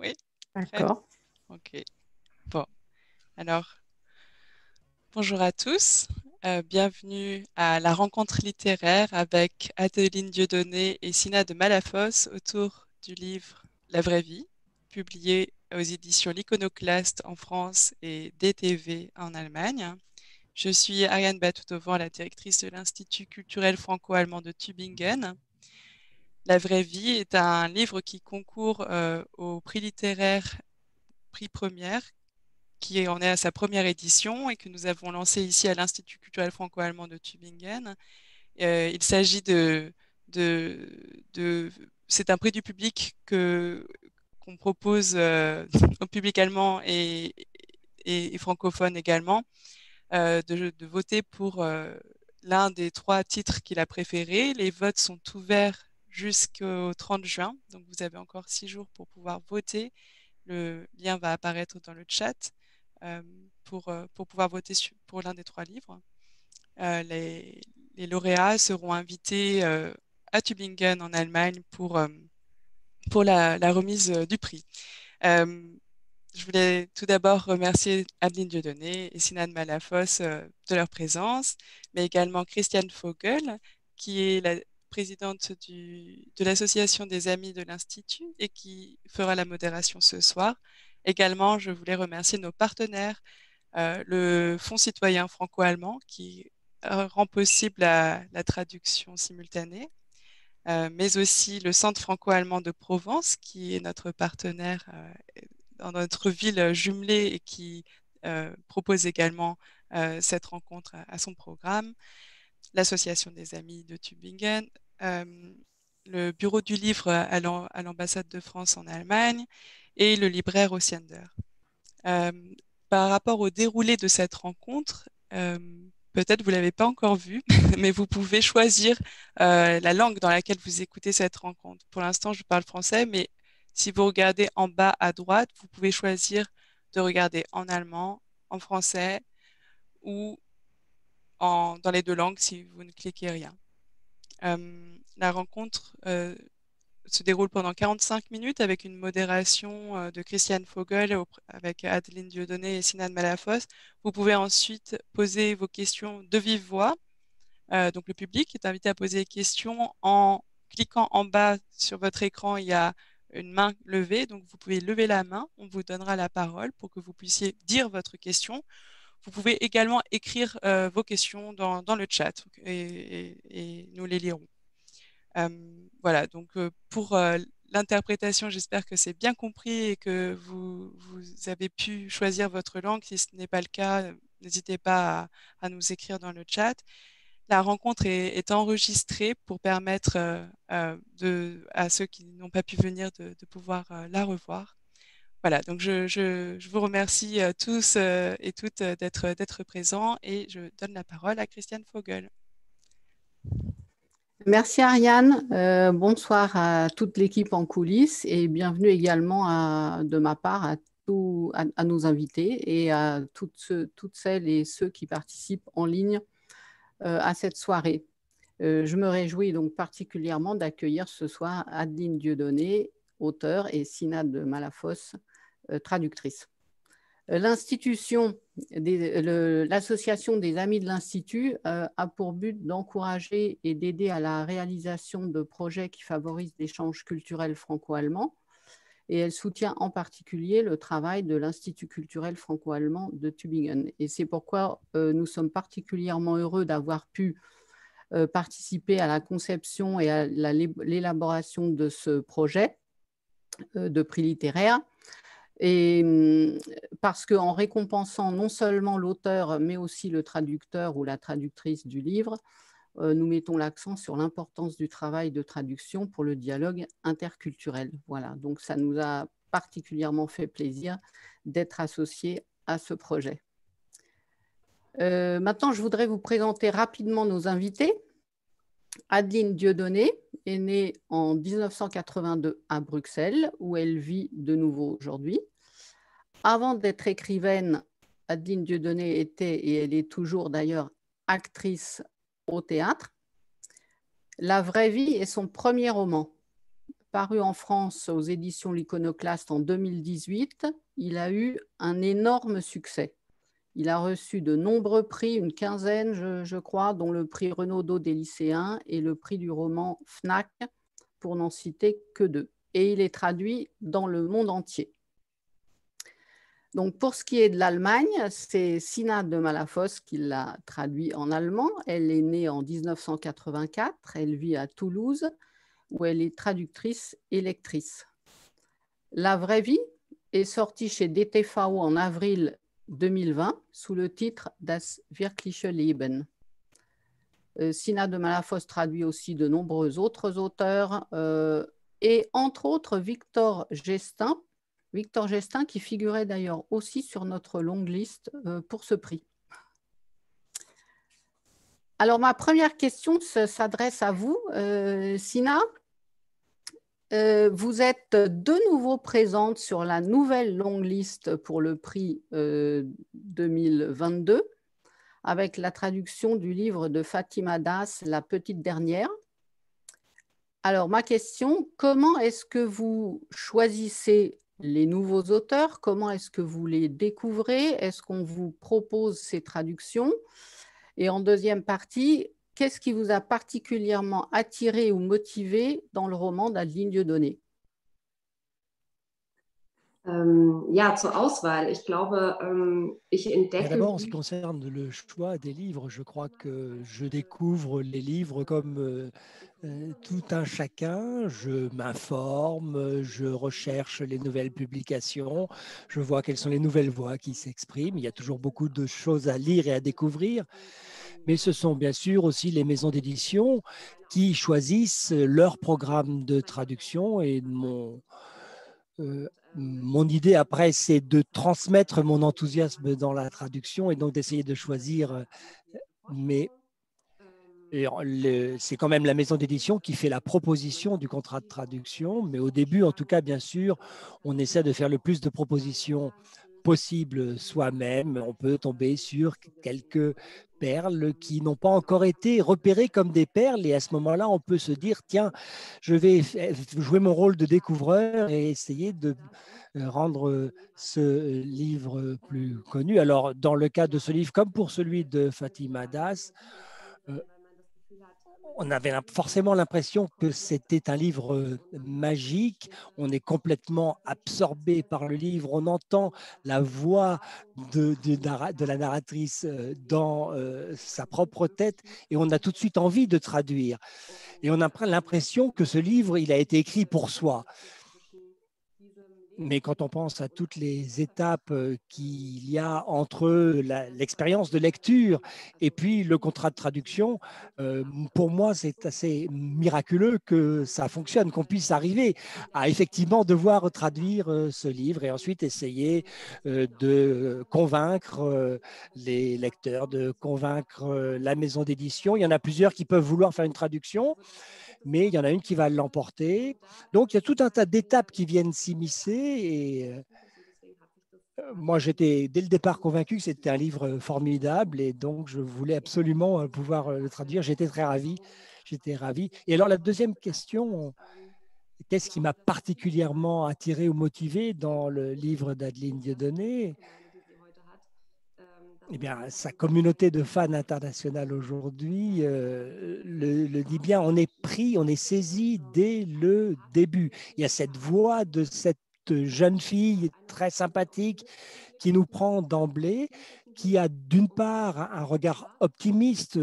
Oui, prêt? D'accord. Ok. Bon, alors, bonjour à tous. Bienvenue à la rencontre littéraire avec Adeline Dieudonné et Sina de Malafosse autour du livre La vraie vie, publié aux éditions L'Iconoclaste en France et DTV en Allemagne. Je suis Ariane Batoutauvant, la directrice de l'Institut culturel franco-allemand de Tübingen. La vraie vie est un livre qui concourt au prix littéraire, prix première, qui en est à sa première édition et que nous avons lancé ici à l'Institut culturel franco-allemand de Tübingen. Il s'agit de c'est un prix du public qu'on propose au public allemand et francophone également, de voter pour l'un des trois titres qu'il a préférés. Les votes sont ouverts jusqu'au 30 juin, donc vous avez encore 6 jours pour pouvoir voter. Le lien va apparaître dans le chat pour pouvoir voter pour l'un des trois livres. Euh, les, les lauréats seront invités à Tübingen en Allemagne pour la remise du prix. Euh, je voulais tout d'abord remercier Adeline Dieudonné et Sinan Malafosse de leur présence, mais également Christiane Vogel, qui est la présidente de l'Association des Amis de l'Institut et qui fera la modération ce soir. Également, je voulais remercier nos partenaires, le Fonds citoyen franco-allemand qui rend possible la traduction simultanée, mais aussi le Centre franco-allemand de Provence, qui est notre partenaire dans notre ville jumelée et qui propose également cette rencontre à son programme, l'Association des Amis de Tübingen, euh, le Bureau du Livre à l'ambassade de France en Allemagne et le libraire Osiander. Euh, Par rapport au déroulé de cette rencontre, peut-être vous ne l'avez pas encore vu, mais vous pouvez choisir la langue dans laquelle vous écoutez cette rencontre. Pour l'instant, je parle français, mais si vous regardez en bas à droite, vous pouvez choisir de regarder en allemand, en français ou dans les deux langues si vous ne cliquez rien. La rencontre se déroule pendant 45 minutes avec une modération de Christiane Vogel avec Adeline Dieudonné et Sinan Malafosse. Vous pouvez ensuite poser vos questions de vive voix. Donc le public est invité à poser des questions en cliquant en bas sur votre écran. Il y a une main levée, donc vous pouvez lever la main. On vous donnera la parole pour que vous puissiez dire votre question. Vous pouvez également écrire vos questions dans le chat et nous les lirons. Voilà, donc pour l'interprétation, j'espère que c'est bien compris et que vous avez pu choisir votre langue. Si ce n'est pas le cas, n'hésitez pas à nous écrire dans le chat. La rencontre est enregistrée pour permettre à ceux qui n'ont pas pu venir de pouvoir la revoir. Voilà, donc je vous remercie tous et toutes d'être présents et je donne la parole à Christiane Vogel. Merci Ariane. Bonsoir à toute l'équipe en coulisses et bienvenue également de ma part à nos invités et à toutes celles et ceux qui participent en ligne à cette soirée. Je me réjouis donc particulièrement d'accueillir ce soir Adeline Dieudonné, auteure, et Sina de Malafosse, traductrice. L'association des Amis de l'Institut a pour but d'encourager et d'aider à la réalisation de projets qui favorisent l'échange culturel franco-allemand et elle soutient en particulier le travail de l'Institut culturel franco-allemand de Tübingen. Et c'est pourquoi nous sommes particulièrement heureux d'avoir pu participer à la conception et à l'élaboration de ce projet de prix littéraire. Et parce qu'en récompensant non seulement l'auteur, mais aussi le traducteur ou la traductrice du livre, nous mettons l'accent sur l'importance du travail de traduction pour le dialogue interculturel. Voilà, donc ça nous a particulièrement fait plaisir d'être associés à ce projet. Maintenant, je voudrais vous présenter rapidement nos invités. Adeline Dieudonné est née en 1982 à Bruxelles, où elle vit de nouveau aujourd'hui. Avant d'être écrivaine, Adeline Dieudonné était, et elle est toujours d'ailleurs, actrice au théâtre. La vraie vie est son premier roman. paru en France aux éditions L'Iconoclaste en 2018, il a eu un énorme succès. Il a reçu de nombreux prix, une quinzaine, je crois, dont le prix Renaudot des lycéens et le prix du roman FNAC, pour n'en citer que deux. Et il est traduit dans le monde entier. Donc, pour ce qui est de l'Allemagne, c'est Sina de Malafosse qui l'a traduit en allemand. Elle est née en 1984, elle vit à Toulouse, où elle est traductrice et lectrice. La vraie vie est sortie chez DTV en avril 2020 sous le titre Das wirkliche Leben. Sina de Malafosse traduit aussi de nombreux autres auteurs et entre autres Victor Gestin qui figurait d'ailleurs aussi sur notre longue liste pour ce prix. Alors ma première question s'adresse à vous, Sina. Vous êtes de nouveau présente sur la nouvelle longue liste pour le prix 2022 avec la traduction du livre de Fatima Das, La petite dernière. Alors ma question, comment est-ce que vous choisissez les nouveaux auteurs? Comment est-ce que vous les découvrez? Est-ce qu'on vous propose ces traductions? Et en deuxième partie, qu'est-ce qui vous a particulièrement attiré ou motivé dans le roman d'Adeline Dieudonné? Ja, zur Auswahl. Ich glaube, ich entdecke. D'abord, en ce qui concerne le choix des livres, je crois que je découvre les livres comme tout un chacun. Je m'informe, je recherche les nouvelles publications, je vois quelles sont les nouvelles voix qui s'expriment. Il y a toujours beaucoup de choses à lire et à découvrir. Mais ce sont bien sûr aussi les maisons d'édition qui choisissent leur programme de traduction et mon idée après, c'est de transmettre mon enthousiasme dans la traduction et donc d'essayer de choisir. Mais c'est quand même la maison d'édition qui fait la proposition du contrat de traduction. Mais au début, en tout cas, bien sûr, on essaie de faire le plus de propositions possible soi-même. On peut tomber sur quelques perles qui n'ont pas encore été repérées comme des perles. Et à ce moment-là, on peut se dire, tiens, je vais jouer mon rôle de découvreur et essayer de rendre ce livre plus connu. Alors, dans le cas de ce livre, comme pour celui de Fatima Das, on avait forcément l'impression que c'était un livre magique. On est complètement absorbé par le livre. On entend la voix de la narratrice dans sa propre tête et on a tout de suite envie de traduire. Et on a l'impression que ce livre, il a été écrit pour soi. Mais quand on pense à toutes les étapes qu'il y a entre l'expérience de lecture et puis le contrat de traduction, pour moi, c'est assez miraculeux que ça fonctionne, qu'on puisse arriver à effectivement devoir traduire ce livre et ensuite essayer de convaincre les lecteurs, de convaincre la maison d'édition. Il y en a plusieurs qui peuvent vouloir faire une traduction, mais il y en a une qui va l'emporter. Donc, il y a tout un tas d'étapes qui viennent s'immiscer. Et moi, j'étais dès le départ convaincu que c'était un livre formidable et donc je voulais absolument pouvoir le traduire. J'étais très ravi. J'étais ravi. Et alors, la deuxième question, qu'est-ce qui m'a particulièrement attiré ou motivé dans le livre d'Adeline Dieudonné? Eh bien, sa communauté de fans internationale aujourd'hui le dit bien, on est pris, on est saisi dès le début. Il y a cette voix de cette jeune fille très sympathique qui nous prend d'emblée, qui a d'une part un regard optimiste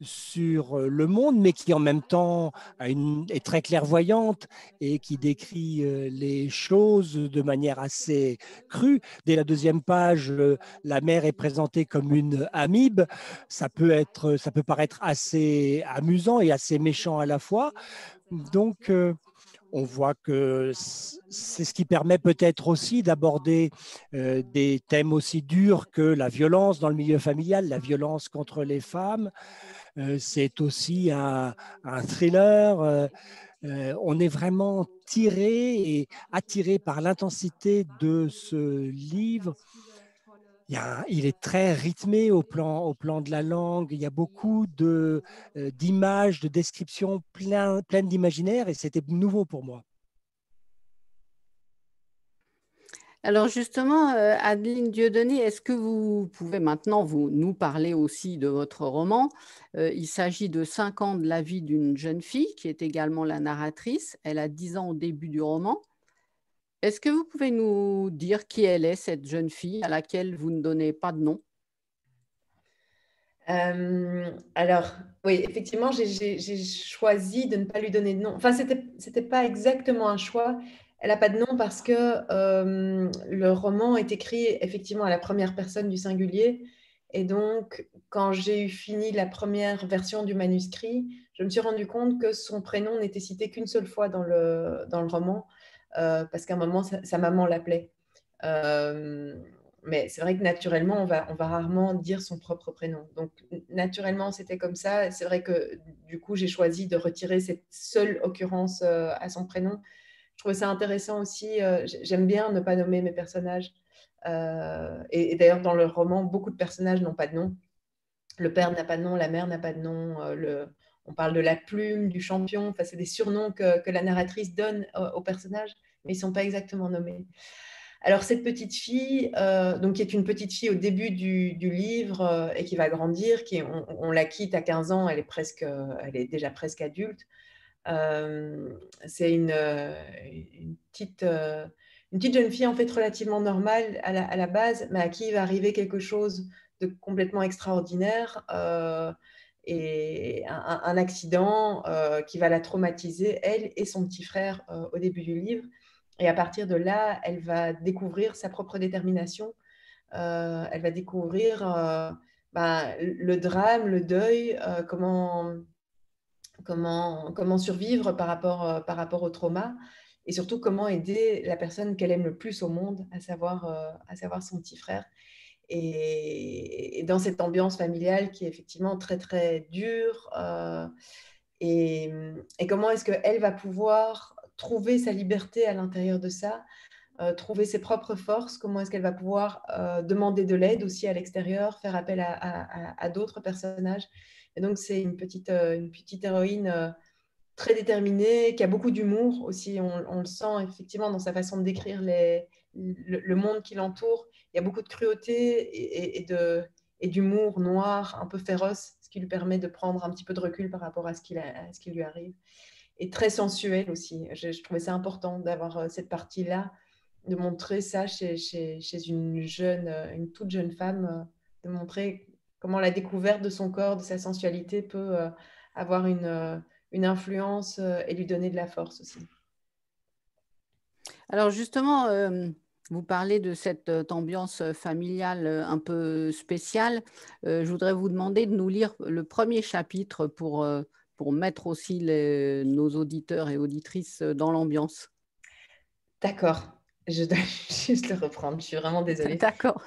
sur le monde, mais qui en même temps est très clairvoyante et qui décrit les choses de manière assez crue. Dès la deuxième page, la mère est présentée comme une amibe. Ça peut paraître assez amusant et assez méchant à la fois. Donc, on voit que c'est ce qui permet peut-être aussi d'aborder des thèmes aussi durs que la violence dans le milieu familial, la violence contre les femmes. C'est aussi un thriller. On est vraiment tiré et attiré par l'intensité de ce livre. Il est très rythmé au plan de la langue. Il y a beaucoup d'images, de descriptions pleines d'imaginaire et c'était nouveau pour moi. Alors justement, Adeline Dieudonné, est-ce que vous pouvez maintenant nous parler aussi de votre roman? Il s'agit de 5 ans de la vie d'une jeune fille qui est également la narratrice. Elle a 10 ans au début du roman. Est-ce que vous pouvez nous dire qui elle est, cette jeune fille à laquelle vous ne donnez pas de nom? Alors, oui, effectivement, j'ai choisi de ne pas lui donner de nom. Enfin, c'était pas exactement un choix. Elle n'a pas de nom parce que le roman est écrit effectivement à la première personne du singulier. Et donc, quand j'ai eu fini la première version du manuscrit, je me suis rendu compte que son prénom n'était cité qu'une seule fois dans le roman, parce qu'à un moment, sa maman l'appelait. Mais c'est vrai que naturellement, on va rarement dire son propre prénom. Donc, naturellement, c'était comme ça. C'est vrai que du coup, j'ai choisi de retirer cette seule occurrence à son prénom. Je trouvais ça intéressant aussi. J'aime bien ne pas nommer mes personnages. Et d'ailleurs, dans le roman, beaucoup de personnages n'ont pas de nom. Le père n'a pas de nom, la mère n'a pas de nom. On parle de la plume, du champion. Enfin, c'est des surnoms que la narratrice donne aux personnages, mais ils ne sont pas exactement nommés. Alors, cette petite fille, donc, qui est une petite fille au début du livre et qui va grandir, on la quitte à 15 ans, elle est déjà presque adulte. C'est une petite jeune fille en fait relativement normale à la base, mais à qui va arriver quelque chose de complètement extraordinaire et un accident qui va la traumatiser, elle et son petit frère au début du livre. Et à partir de là, elle va découvrir sa propre détermination. Elle va découvrir le drame, le deuil, comment survivre par rapport au trauma et surtout comment aider la personne qu'elle aime le plus au monde, à savoir son petit frère. Et dans cette ambiance familiale qui est effectivement très, très dure, et comment est-ce qu'elle va pouvoir trouver sa liberté à l'intérieur de ça, trouver ses propres forces, comment est-ce qu'elle va pouvoir demander de l'aide aussi à l'extérieur, faire appel à d'autres personnages. Et donc, c'est une petite héroïne très déterminée, qui a beaucoup d'humour aussi. On le sent effectivement dans sa façon de décrire le monde qui l'entoure. Il y a beaucoup de cruauté et d'humour noir, un peu féroce, ce qui lui permet de prendre un petit peu de recul par rapport à ce qui lui arrive. Et très sensuel aussi. Je trouvais ça important d'avoir cette partie-là, de montrer ça chez une toute jeune femme, de montrer comment la découverte de son corps, de sa sensualité peut avoir une influence et lui donner de la force aussi. Alors justement, vous parlez de cette ambiance familiale un peu spéciale. Je voudrais vous demander de nous lire le premier chapitre pour mettre aussi nos auditeurs et auditrices dans l'ambiance. D'accord. Je dois juste le reprendre. Je suis vraiment désolée. D'accord.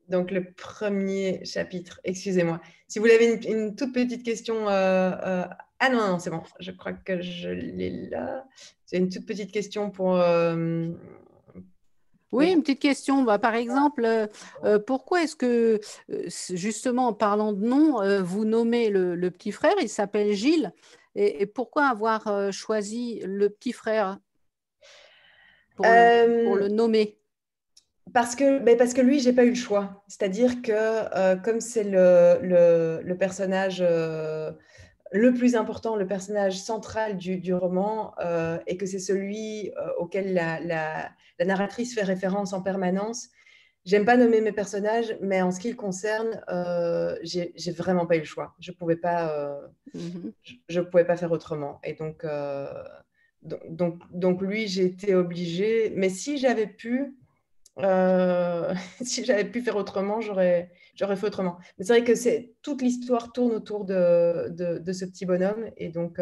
Donc, le premier chapitre, excusez-moi. Si vous avez une toute petite question. Ah non, c'est bon. Je crois que je l'ai là. C'est une toute petite question pour. Oui, une petite question. Par exemple, pourquoi est-ce que, justement, en parlant de nom, vous nommez le petit frère, il s'appelle Gilles, et pourquoi avoir choisi le petit frère pour le nommer? Parce que lui, j'ai pas eu le choix. C'est-à-dire que comme c'est le personnage le plus important, le personnage central du roman, et que c'est celui auquel la narratrice fait référence en permanence, j'aime pas nommer mes personnages, mais en ce qui le concerne, j'ai vraiment pas eu le choix. Je pouvais pas faire autrement. Et donc lui, j'ai été obligée. Mais si j'avais pu faire autrement, j'aurais fait autrement. Mais c'est vrai que toute l'histoire tourne autour de ce petit bonhomme. Et donc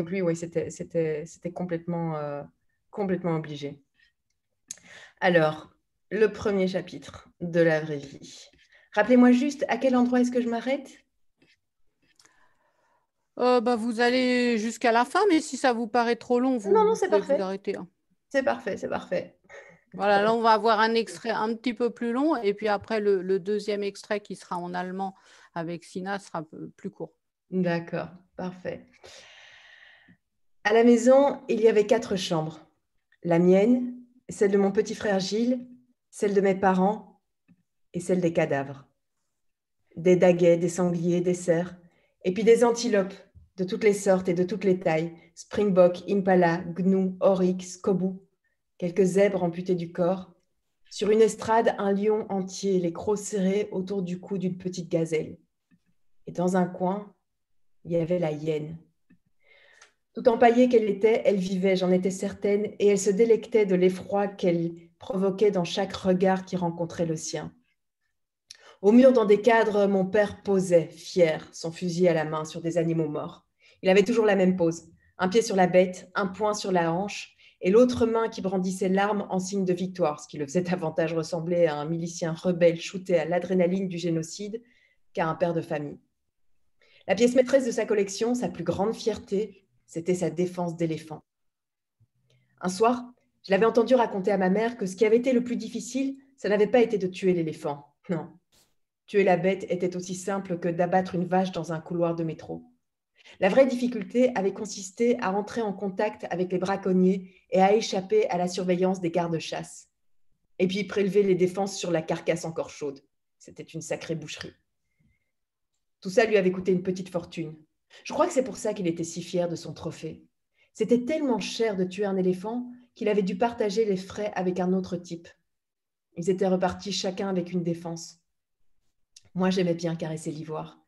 lui, oui, c'était complètement obligé. Alors, le premier chapitre de la vraie vie. Rappelez-moi juste à quel endroit est-ce que je m'arrête? Vous allez jusqu'à la fin, mais si ça vous paraît trop long, Non, vous c'est pouvez parfait. vous arrêter. C'est parfait, c'est parfait. Voilà, là, on va avoir un extrait un petit peu plus long, et puis après, le deuxième extrait qui sera en allemand avec Sina sera plus court. D'accord, parfait. À la maison, il y avait 4 chambres. La mienne, celle de mon petit frère Gilles, celle de mes parents et celle des cadavres. Des daguets, des sangliers, des cerfs, et puis des antilopes de toutes les sortes et de toutes les tailles, springbok, impala, gnou, oryx, kobu, quelques zèbres amputés du corps. Sur une estrade, un lion entier, les crocs serrés autour du cou d'une petite gazelle. Et dans un coin, il y avait la hyène. Tout empaillée qu'elle était, elle vivait, j'en étais certaine, et elle se délectait de l'effroi qu'elle provoquait dans chaque regard qui rencontrait le sien. Au mur, dans des cadres, mon père posait, fier, son fusil à la main, sur des animaux morts. Il avait toujours la même pose, un pied sur la bête, un poing sur la hanche, et l'autre main qui brandissait l'arme en signe de victoire, ce qui le faisait davantage ressembler à un milicien rebelle shooté à l'adrénaline du génocide qu'à un père de famille. La pièce maîtresse de sa collection, sa plus grande fierté, c'était sa défense d'éléphant. Un soir, je l'avais entendu raconter à ma mère que ce qui avait été le plus difficile, ça n'avait pas été de tuer l'éléphant. Non. Tuer la bête était aussi simple que d'abattre une vache dans un couloir de métro. La vraie difficulté avait consisté à entrer en contact avec les braconniers et à échapper à la surveillance des gardes-chasse. Et puis prélever les défenses sur la carcasse encore chaude. C'était une sacrée boucherie. Tout ça lui avait coûté une petite fortune. Je crois que c'est pour ça qu'il était si fier de son trophée. C'était tellement cher de tuer un éléphant qu'il avait dû partager les frais avec un autre type. Ils étaient repartis chacun avec une défense. Moi, j'aimais bien caresser l'ivoire.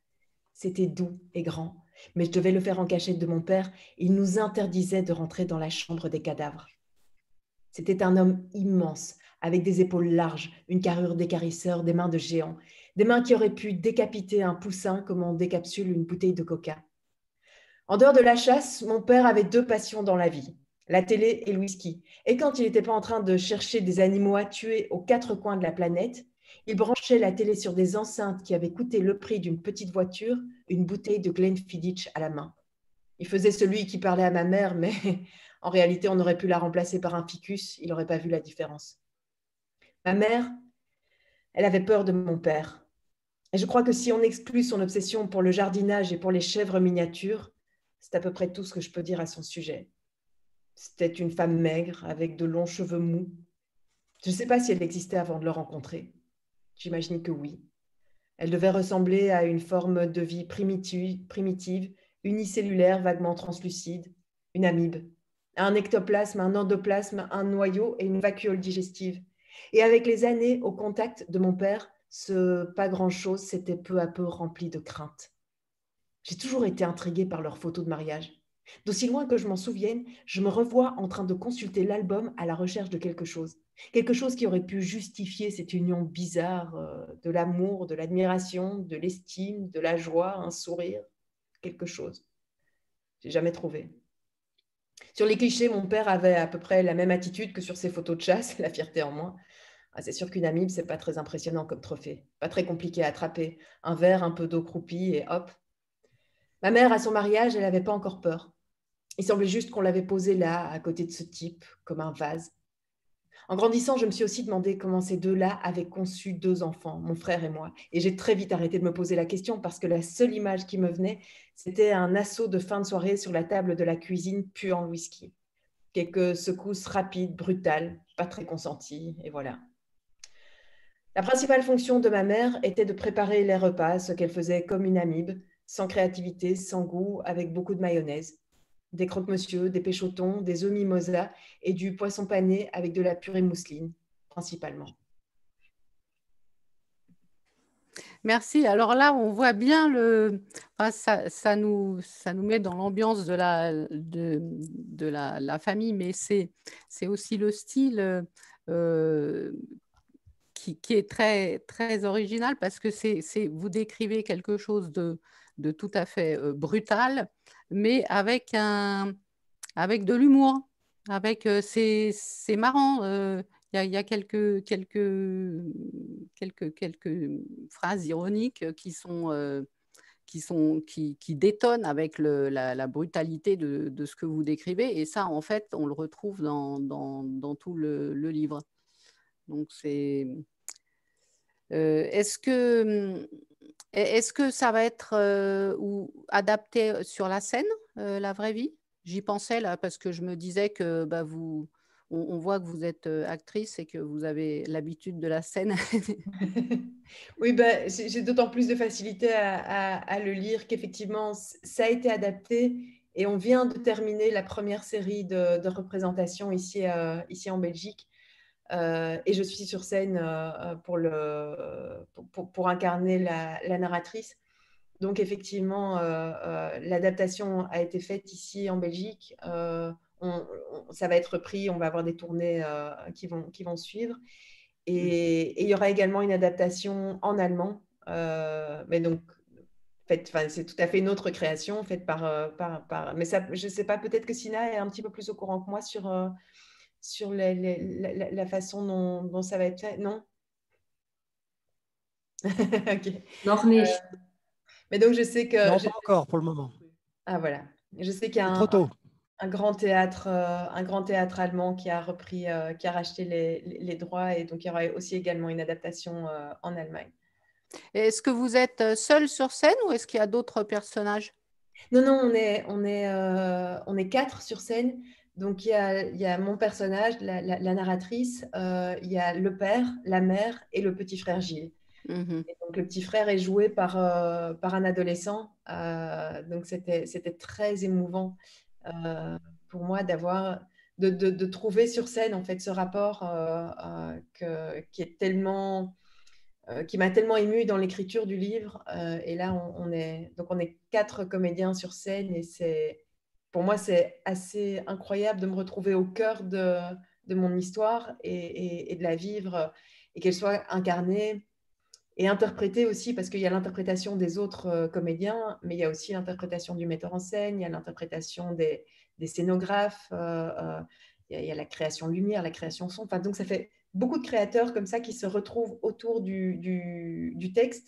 C'était doux et grand, mais je devais le faire en cachette de mon père. Il nous interdisait de rentrer dans la chambre des cadavres. C'était un homme immense, avec des épaules larges, une carrure d'écarisseur, des mains de géant, des mains qui auraient pu décapiter un poussin comme on décapsule une bouteille de coca. En dehors de la chasse, mon père avait 2 passions dans la vie, la télé et le whisky. Et quand il n'était pas en train de chercher des animaux à tuer aux 4 coins de la planète, il branchait la télé sur des enceintes qui avaient coûté le prix d'une petite voiture, une bouteille de Glenfiddich à la main. Il faisait celui qui parlait à ma mère, mais en réalité, on aurait pu la remplacer par un ficus, il n'aurait pas vu la différence. Ma mère, elle avait peur de mon père. Et je crois que si on exclut son obsession pour le jardinage et pour les chèvres miniatures, c'est à peu près tout ce que je peux dire à son sujet. C'était une femme maigre, avec de longs cheveux mous. Je ne sais pas si elle existait avant de le rencontrer. J'imagine que oui. Elle devait ressembler à une forme de vie primitive, unicellulaire, vaguement translucide, une amibe, un ectoplasme, un endoplasme, un noyau et une vacuole digestive. Et avec les années, au contact de mon père, ce pas grand-chose s'était peu à peu rempli de crainte. J'ai toujours été intriguée par leurs photos de mariage. D'aussi loin que je m'en souvienne, je me revois en train de consulter l'album à la recherche de quelque chose. Quelque chose qui aurait pu justifier cette union bizarre de l'amour, de l'admiration, de l'estime, de la joie, un sourire, quelque chose. J'ai jamais trouvé. Sur les clichés, mon père avait à peu près la même attitude que sur ses photos de chasse, la fierté en moins. Ah, c'est sûr qu'une amibe, c'est pas très impressionnant comme trophée. Pas très compliqué à attraper. Un verre, un peu d'eau croupie et hop. Ma mère, à son mariage, elle n'avait pas encore peur. Il semblait juste qu'on l'avait posée là, à côté de ce type, comme un vase. En grandissant, je me suis aussi demandé comment ces deux-là avaient conçu 2 enfants, mon frère et moi. Et j'ai très vite arrêté de me poser la question parce que la seule image qui me venait, c'était un assaut de fin de soirée sur la table de la cuisine puant le whisky. Quelques secousses rapides, brutales, pas très consenties, et voilà. La principale fonction de ma mère était de préparer les repas, ce qu'elle faisait comme une amibe, sans créativité, sans goût, avec beaucoup de mayonnaise. Des croque-monsieur, des péchotons, des œufs mimosa et du poisson pané avec de la purée mousseline, principalement. Merci. Alors là, on voit bien ça nous met dans l'ambiance de la famille, mais c'est aussi le style qui est très, très original parce que vous décrivez quelque chose de tout à fait brutal, mais avec de l'humour. C'est marrant. Il y a quelques phrases ironiques qui détonnent avec la brutalité de ce que vous décrivez. Et ça, en fait, on le retrouve dans tout le livre. Donc, est-ce que ça va être adapté sur la scène, la vraie vie? J'y pensais là parce que je me disais que on voit que vous êtes actrice et que vous avez l'habitude de la scène. Oui, bah, j'ai d'autant plus de facilité à le lire qu'effectivement, ça a été adapté et on vient de terminer la première série de représentations ici en Belgique. Et je suis sur scène pour incarner la narratrice. Donc, effectivement, l'adaptation a été faite ici en Belgique. Ça va être repris, on va avoir des tournées qui vont suivre. Et il y aura également une adaptation en allemand. Mais donc, c'est tout à fait une autre création faite mais ça, je ne sais pas, peut-être que Sina est un petit peu plus au courant que moi sur la façon dont ça va être fait. Non. Ok. Noch nicht. Mais donc, je sais que... Non, pas encore pour le moment. Ah, voilà. Je sais qu'il y a C'est trop tôt. un grand théâtre allemand qui a repris, qui a racheté les droits, et donc il y aura aussi également une adaptation en Allemagne. Est-ce que vous êtes seul sur scène ou est-ce qu'il y a d'autres personnages? Non, on est 4 sur scène. Donc il y a mon personnage, la narratrice, il y a le père, la mère et le petit frère Gilles. Et donc le petit frère est joué par un adolescent. Donc c'était très émouvant pour moi de trouver sur scène en fait ce rapport qui m'a tellement émue dans l'écriture du livre. Et là, on est 4 comédiens sur scène, et pour moi, c'est assez incroyable de me retrouver au cœur de mon histoire et de la vivre, et qu'elle soit incarnée et interprétée aussi, parce qu'il y a l'interprétation des autres comédiens, mais il y a aussi l'interprétation du metteur en scène, il y a l'interprétation des scénographes, il y a la création lumière, la création son. Enfin, donc, ça fait beaucoup de créateurs comme ça qui se retrouvent autour du texte,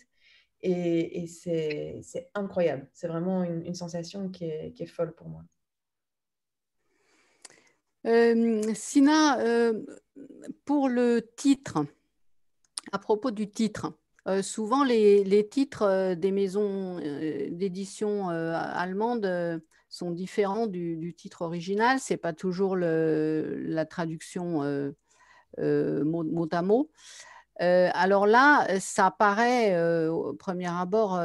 et c'est incroyable. C'est vraiment une sensation qui est folle pour moi. Sina, pour le titre, à propos du titre, souvent les titres des maisons d'édition allemandes sont différents du titre original. Ce n'est pas toujours la traduction mot à mot. Alors là, ça paraît, au premier abord,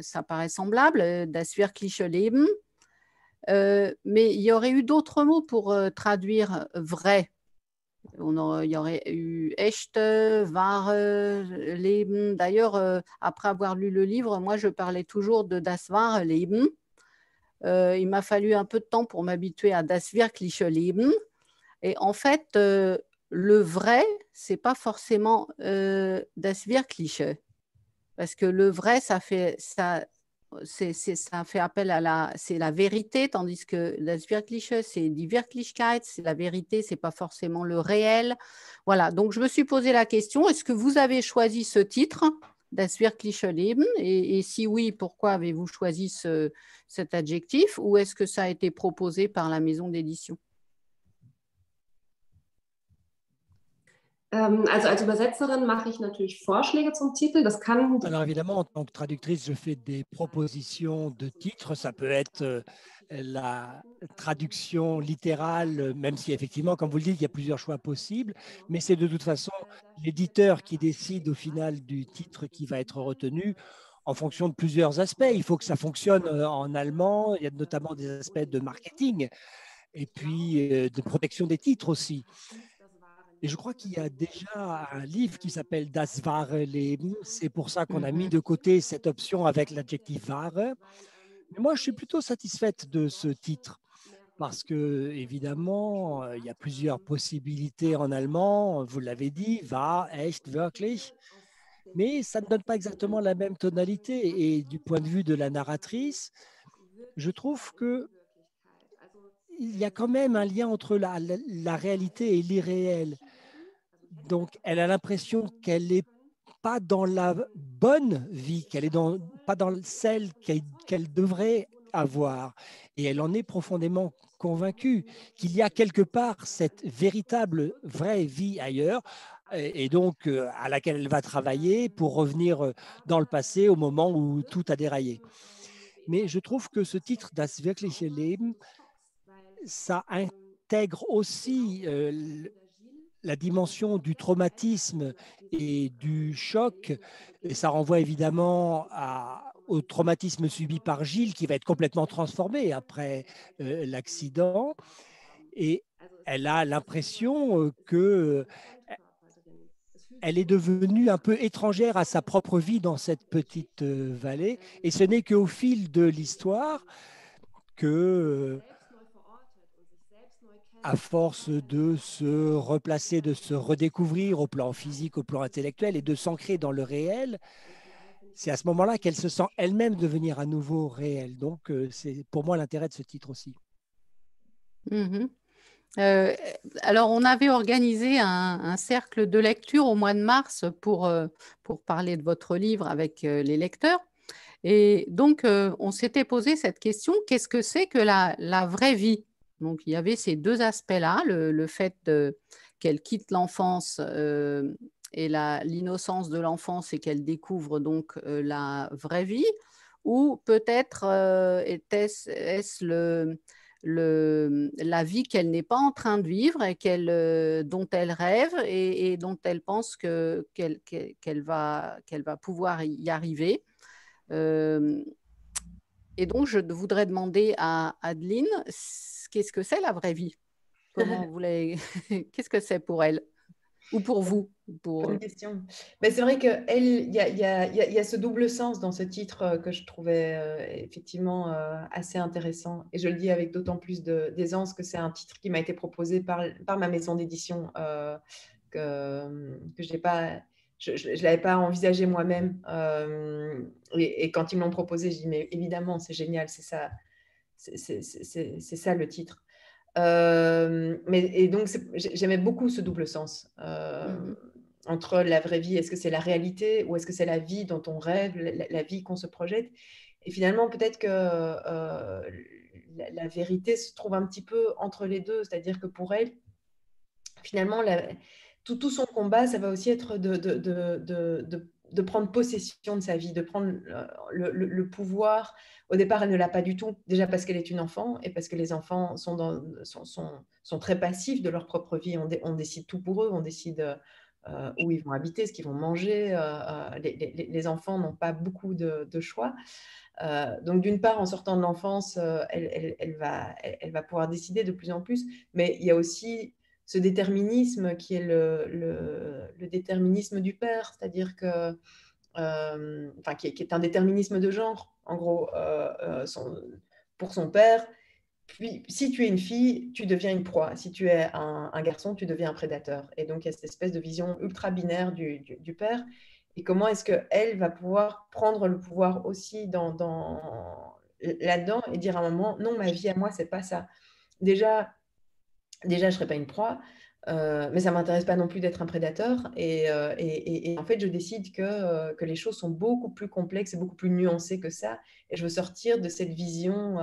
ça paraît semblable, Das wirkliche Leben. Mais il y aurait eu d'autres mots pour traduire vrai. Il y aurait eu echte, wahre Leben. D'ailleurs, après avoir lu le livre, moi, je parlais toujours de das wahre Leben. Il m'a fallu un peu de temps pour m'habituer à das wirkliche Leben. Et en fait, le vrai, ce n'est pas forcément das wirkliche. Parce que le vrai, ça fait appel c'est la vérité, tandis que das Wirkliche, c'est die Wirklichkeit, c'est la vérité, c'est pas forcément le réel. Voilà, donc je me suis posé la question, est-ce que vous avez choisi ce titre, das Wirkliche Leben, et si oui, pourquoi avez-vous choisi cet adjectif, ou est-ce que ça a été proposé par la maison d'édition? Also als Übersetzerin mache ich natürlich Vorschläge zum Titel. Das kann... Alors évidemment, en tant que traductrice, je fais des propositions de titres. Ça peut être la traduction littérale, même si effectivement, comme vous le dites, il y a plusieurs choix possibles. Mais c'est de toute façon l'éditeur qui décide au final du titre qui va être retenu en fonction de plusieurs aspects. Il faut que ça fonctionne en allemand. Il y a notamment des aspects de marketing et puis de protection des titres aussi. Et je crois qu'il y a déjà un livre qui s'appelle Das wahre Leben. C'est pour ça qu'on a mis de côté cette option avec l'adjectif wahre. Mais moi, je suis plutôt satisfaite de ce titre parce que, évidemment, il y a plusieurs possibilités en allemand. Vous l'avez dit, wahr, echt, wirklich. Mais ça ne donne pas exactement la même tonalité. Et du point de vue de la narratrice, je trouve que il y a quand même un lien entre la réalité et l'irréel. Donc, elle a l'impression qu'elle n'est pas dans la bonne vie, qu'elle n'est pas dans celle qu'elle devrait avoir. Et elle en est profondément convaincue qu'il y a quelque part cette véritable vraie vie ailleurs, et donc à laquelle elle va travailler pour revenir dans le passé au moment où tout a déraillé. Mais je trouve que ce titre, Das wirkliche Leben, ça intègre aussi la dimension du traumatisme et du choc. Et ça renvoie évidemment au traumatisme subi par Gilles, qui va être complètement transformé après l'accident. Et elle a l'impression que elle est devenue un peu étrangère à sa propre vie dans cette petite vallée. Et ce n'est qu'au fil de l'histoire que, à force de se replacer, de se redécouvrir au plan physique, au plan intellectuel et de s'ancrer dans le réel, c'est à ce moment-là qu'elle se sent elle-même devenir à nouveau réelle. Donc, c'est pour moi l'intérêt de ce titre aussi. Mhm. Alors, on avait organisé un cercle de lecture au mois de mars pour parler de votre livre avec les lecteurs. Et donc, on s'était posé cette question, qu'est-ce que c'est que la vraie vie? Donc, il y avait ces deux aspects-là, le fait qu'elle quitte l'enfance et l'innocence de l'enfance et qu'elle découvre donc la vraie vie, ou peut-être est-ce la vie qu'elle n'est pas en train de vivre et dont elle rêve et dont elle pense qu'elle va pouvoir y arriver. Et donc, je voudrais demander à Adeline, qu'est-ce que c'est la vraie vie? Qu'est-ce que c'est pour elle? Ou pour vous? Bonne question. Mais c'est vrai qu'il y a ce double sens dans ce titre que je trouvais effectivement assez intéressant. Et je le dis avec d'autant plus d'aisance que c'est un titre qui m'a été proposé par ma maison d'édition que je n'ai pas... Je ne l'avais pas envisagé moi-même. Et quand ils me l'ont proposé, je dis, mais évidemment, c'est génial, c'est ça, c'est ça le titre. Et donc, j'aimais beaucoup ce double sens entre la vraie vie, est-ce que c'est la réalité ou est-ce que c'est la vie dont on rêve, la vie qu'on se projette. Et finalement, peut-être que la vérité se trouve un petit peu entre les deux, c'est-à-dire que pour elle, finalement, tout son combat, ça va aussi être de prendre possession de sa vie, de prendre le pouvoir. Au départ, elle ne l'a pas du tout, déjà parce qu'elle est une enfant et parce que les enfants sont très passifs de leur propre vie. On décide tout pour eux, on décide où ils vont habiter, ce qu'ils vont manger. Les enfants n'ont pas beaucoup de choix. Donc, d'une part, en sortant de l'enfance, elle va pouvoir décider de plus en plus, mais il y a aussi ce déterminisme qui est le déterminisme du père, c'est-à-dire que, qui est un déterminisme de genre, en gros, pour son père. Puis, si tu es une fille, tu deviens une proie. Si tu es un garçon, tu deviens un prédateur. Et donc, il y a cette espèce de vision ultra binaire du père. Et comment est-ce qu'elle va pouvoir prendre le pouvoir aussi là-dedans et dire à un moment, non, ma vie à moi, c'est pas ça. Déjà, je ne serai pas une proie, mais ça ne m'intéresse pas non plus d'être un prédateur. Et en fait, je décide que les choses sont beaucoup plus complexes et beaucoup plus nuancées que ça. Et je veux sortir de cette vision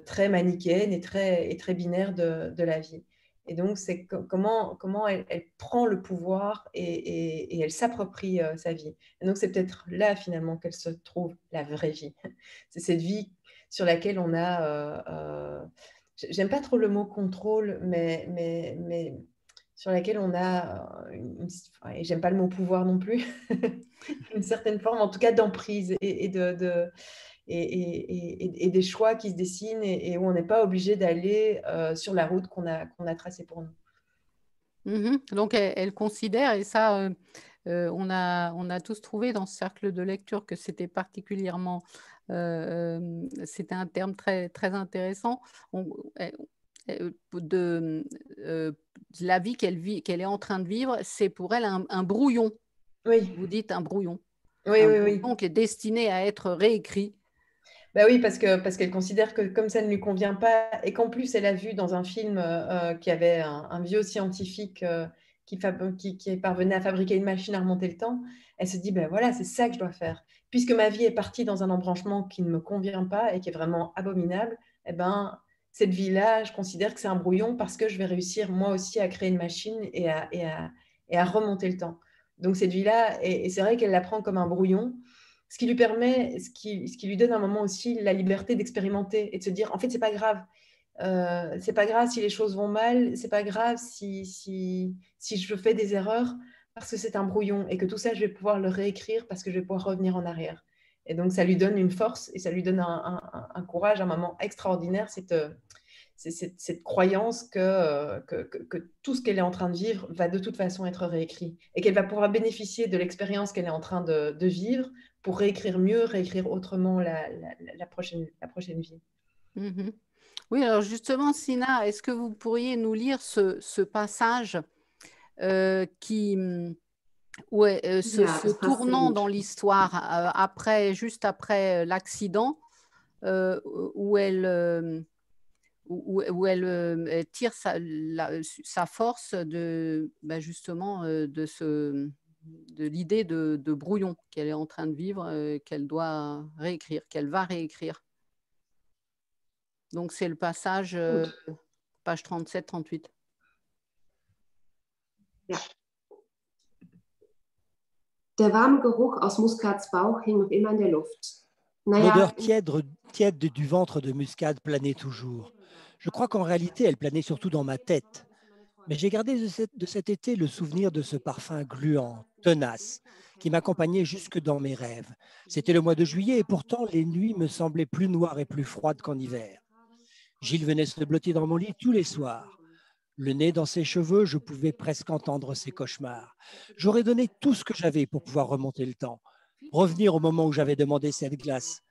très manichéenne et très binaire de la vie. Et donc, c'est comment elle prend le pouvoir et elle s'approprie sa vie. Et donc, c'est peut-être là, finalement, qu'elle se trouve la vraie vie. C'est cette vie sur laquelle on a... j'aime pas trop le mot contrôle, mais sur laquelle on a... et j'aime pas le mot pouvoir non plus. Une certaine forme, en tout cas, d'emprise et des choix qui se dessinent et où on n'est pas obligé d'aller sur la route qu'on a tracée pour nous. Donc, elle considère, et ça, on a tous trouvé dans ce cercle de lecture que c'était particulièrement, c'était un terme très, très intéressant, de la vie qu'elle est en train de vivre, c'est pour elle un brouillon. Oui. Vous dites un brouillon. Oui, brouillon qui est destiné à être réécrit. Ben oui, parce qu'elle considère que comme ça ne lui convient pas, et qu'en plus elle a vu dans un film qui avait un vieux scientifique qui parvenait à fabriquer une machine à remonter le temps, elle se dit, ben voilà, c'est ça que je dois faire. Puisque ma vie est partie dans un embranchement qui ne me convient pas et qui est vraiment abominable, eh ben, cette vie-là, je considère que c'est un brouillon parce que je vais réussir moi aussi à créer une machine et à remonter le temps. Donc cette vie-là, et c'est vrai qu'elle la prend comme un brouillon, ce qui lui permet, ce qui lui donne à un moment aussi la liberté d'expérimenter et de se dire, en fait, c'est pas grave. C'est pas grave si les choses vont mal, c'est pas grave si je fais des erreurs, parce que c'est un brouillon et que tout ça, je vais pouvoir le réécrire parce que je vais pouvoir revenir en arrière. Et donc, ça lui donne une force et ça lui donne un courage, un moment extraordinaire, cette croyance que tout ce qu'elle est en train de vivre va de toute façon être réécrit et qu'elle va pouvoir bénéficier de l'expérience qu'elle est en train de vivre pour réécrire mieux, réécrire autrement la prochaine vie. Mhm. Oui, alors justement, Sina, est-ce que vous pourriez nous lire ce passage ce tournant dans l'histoire, juste après l'accident, où elle tire sa force justement de l'idée de brouillon qu'elle est en train de vivre, qu'elle doit réécrire, qu'elle va réécrire. Donc, c'est le passage, page 37-38. Ja. Der warme Geruch aus Muskats Bauch hing noch immer in der Luft. L'odeur tiède du ventre de Muscade planait toujours. Je crois qu'en réalité, elle planait surtout dans ma tête. Mais j'ai gardé de cet été le souvenir de ce parfum gluant, tenace, qui m'accompagnait jusque dans mes rêves. C'était le mois de juillet et pourtant les nuits me semblaient plus noires et plus froides qu'en hiver. Gilles venait se blottir dans mon lit tous les soirs. Le nez dans ses cheveux, je pouvais presque entendre ses cauchemars. J'aurais donné tout ce que j'avais pour pouvoir remonter le temps, revenir au moment où j'avais demandé cette glace.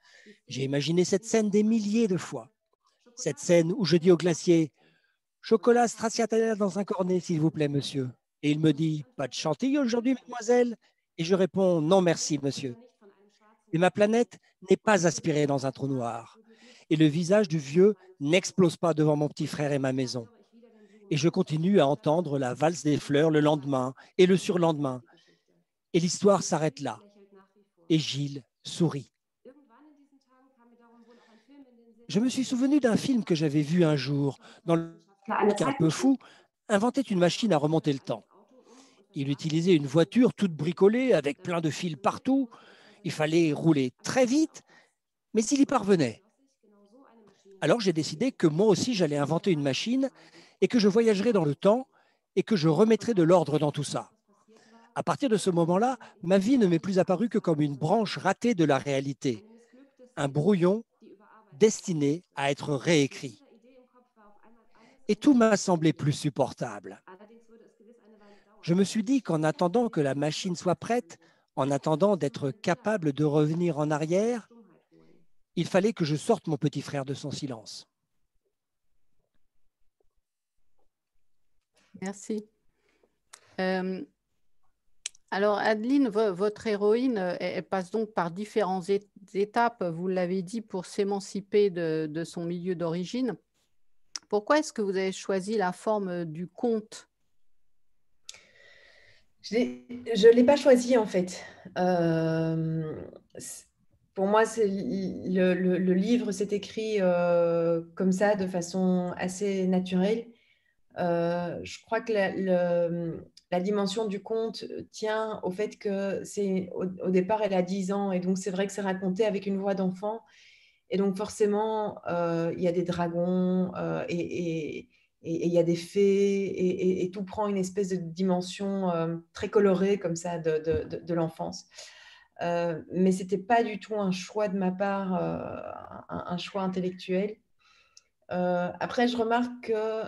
J'ai imaginé cette scène des milliers de fois. Cette scène où je dis au glacier « Chocolat stracciatella dans un cornet, s'il vous plaît, monsieur ». Et il me dit « Pas de chantilly aujourd'hui, mademoiselle ?» Et je réponds « Non, merci, monsieur ». Mais ma planète n'est pas aspirée dans un trou noir. Et le visage du vieux n'explose pas devant mon petit frère et ma maison. Et je continue à entendre la valse des fleurs le lendemain et le surlendemain. Et l'histoire s'arrête là. Et Gilles sourit. Je me suis souvenu d'un film que j'avais vu un jour, dans lequel un peu fou inventait une machine à remonter le temps. Il utilisait une voiture toute bricolée avec plein de fils partout. Il fallait rouler très vite, mais il y parvenait. Alors j'ai décidé que moi aussi j'allais inventer une machine et que je voyagerais dans le temps et que je remettrais de l'ordre dans tout ça. À partir de ce moment-là, ma vie ne m'est plus apparue que comme une branche ratée de la réalité, un brouillon destiné à être réécrit. Et tout m'a semblé plus supportable. Je me suis dit qu'en attendant que la machine soit prête, en attendant d'être capable de revenir en arrière, il fallait que je sorte mon petit frère de son silence. Merci. Alors, Adeline, votre héroïne, elle passe donc par différentes étapes, vous l'avez dit, pour s'émanciper de son milieu d'origine. Pourquoi est-ce que vous avez choisi la forme du conte ? Je ne l'ai pas choisi, en fait. Pour moi, le livre s'est écrit comme ça, de façon assez naturelle. Je crois que la dimension du conte tient au fait que au départ, elle a 10 ans, et donc c'est vrai que c'est raconté avec une voix d'enfant. Et donc forcément, il y a des dragons et il y a des fées, et tout prend une espèce de dimension très colorée comme ça de l'enfance. Mais ce n'était pas du tout un choix de ma part, un choix intellectuel. Après, je remarque que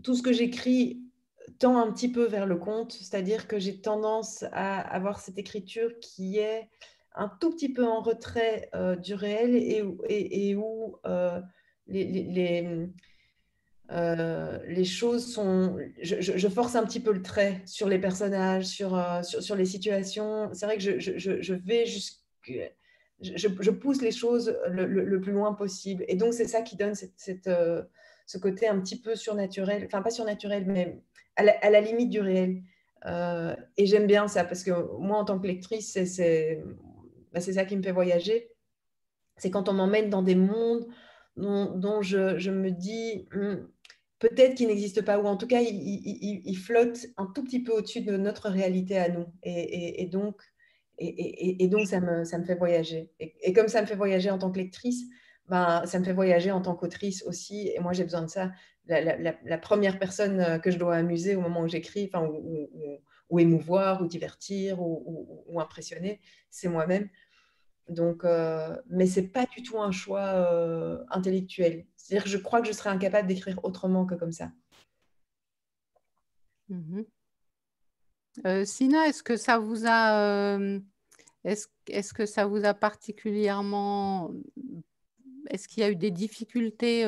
tout ce que j'écris tend un petit peu vers le conte, c'est-à-dire que j'ai tendance à avoir cette écriture qui est un tout petit peu en retrait du réel et où les choses sont... Je force un petit peu le trait sur les personnages, sur les situations. C'est vrai que je vais je pousse les choses le plus loin possible. Et donc, c'est ça qui donne ce côté un petit peu surnaturel, enfin pas surnaturel, mais à la limite du réel. Et j'aime bien ça, parce que moi, en tant que lectrice, c'est ça qui me fait voyager. C'est quand on m'emmène dans des mondes dont je me dis peut-être qu'ils n'existent pas, ou en tout cas, ils flottent un tout petit peu au-dessus de notre réalité à nous. Et donc, ça me fait voyager. Et comme ça me fait voyager en tant que lectrice, ben, ça me fait voyager en tant qu'autrice aussi. Et moi, j'ai besoin de ça. La première personne que je dois amuser au moment où j'écris, enfin, ou émouvoir, ou divertir, ou impressionner, c'est moi-même. Donc, mais ce n'est pas du tout un choix intellectuel. C'est-à-dire que je crois que je serais incapable d'écrire autrement que comme ça. Sina, est-ce que ça vous a, est-ce que ça vous a particulièrement, est-ce qu'il y a eu des difficultés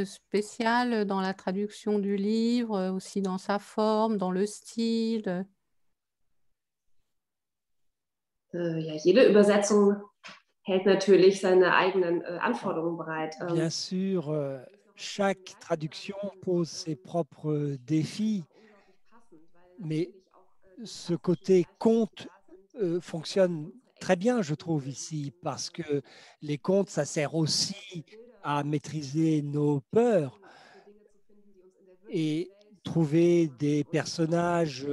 spéciales dans la traduction du livre, aussi dans sa forme, dans le style? Ja, jede Übersetzung hält natürlich seine eigenen Anforderungen bereit. Bien sûr, chaque traduction pose ses propres défis, mais ce côté conte fonctionne très bien, je trouve, ici, parce que les contes, ça sert aussi à maîtriser nos peurs et trouver des personnages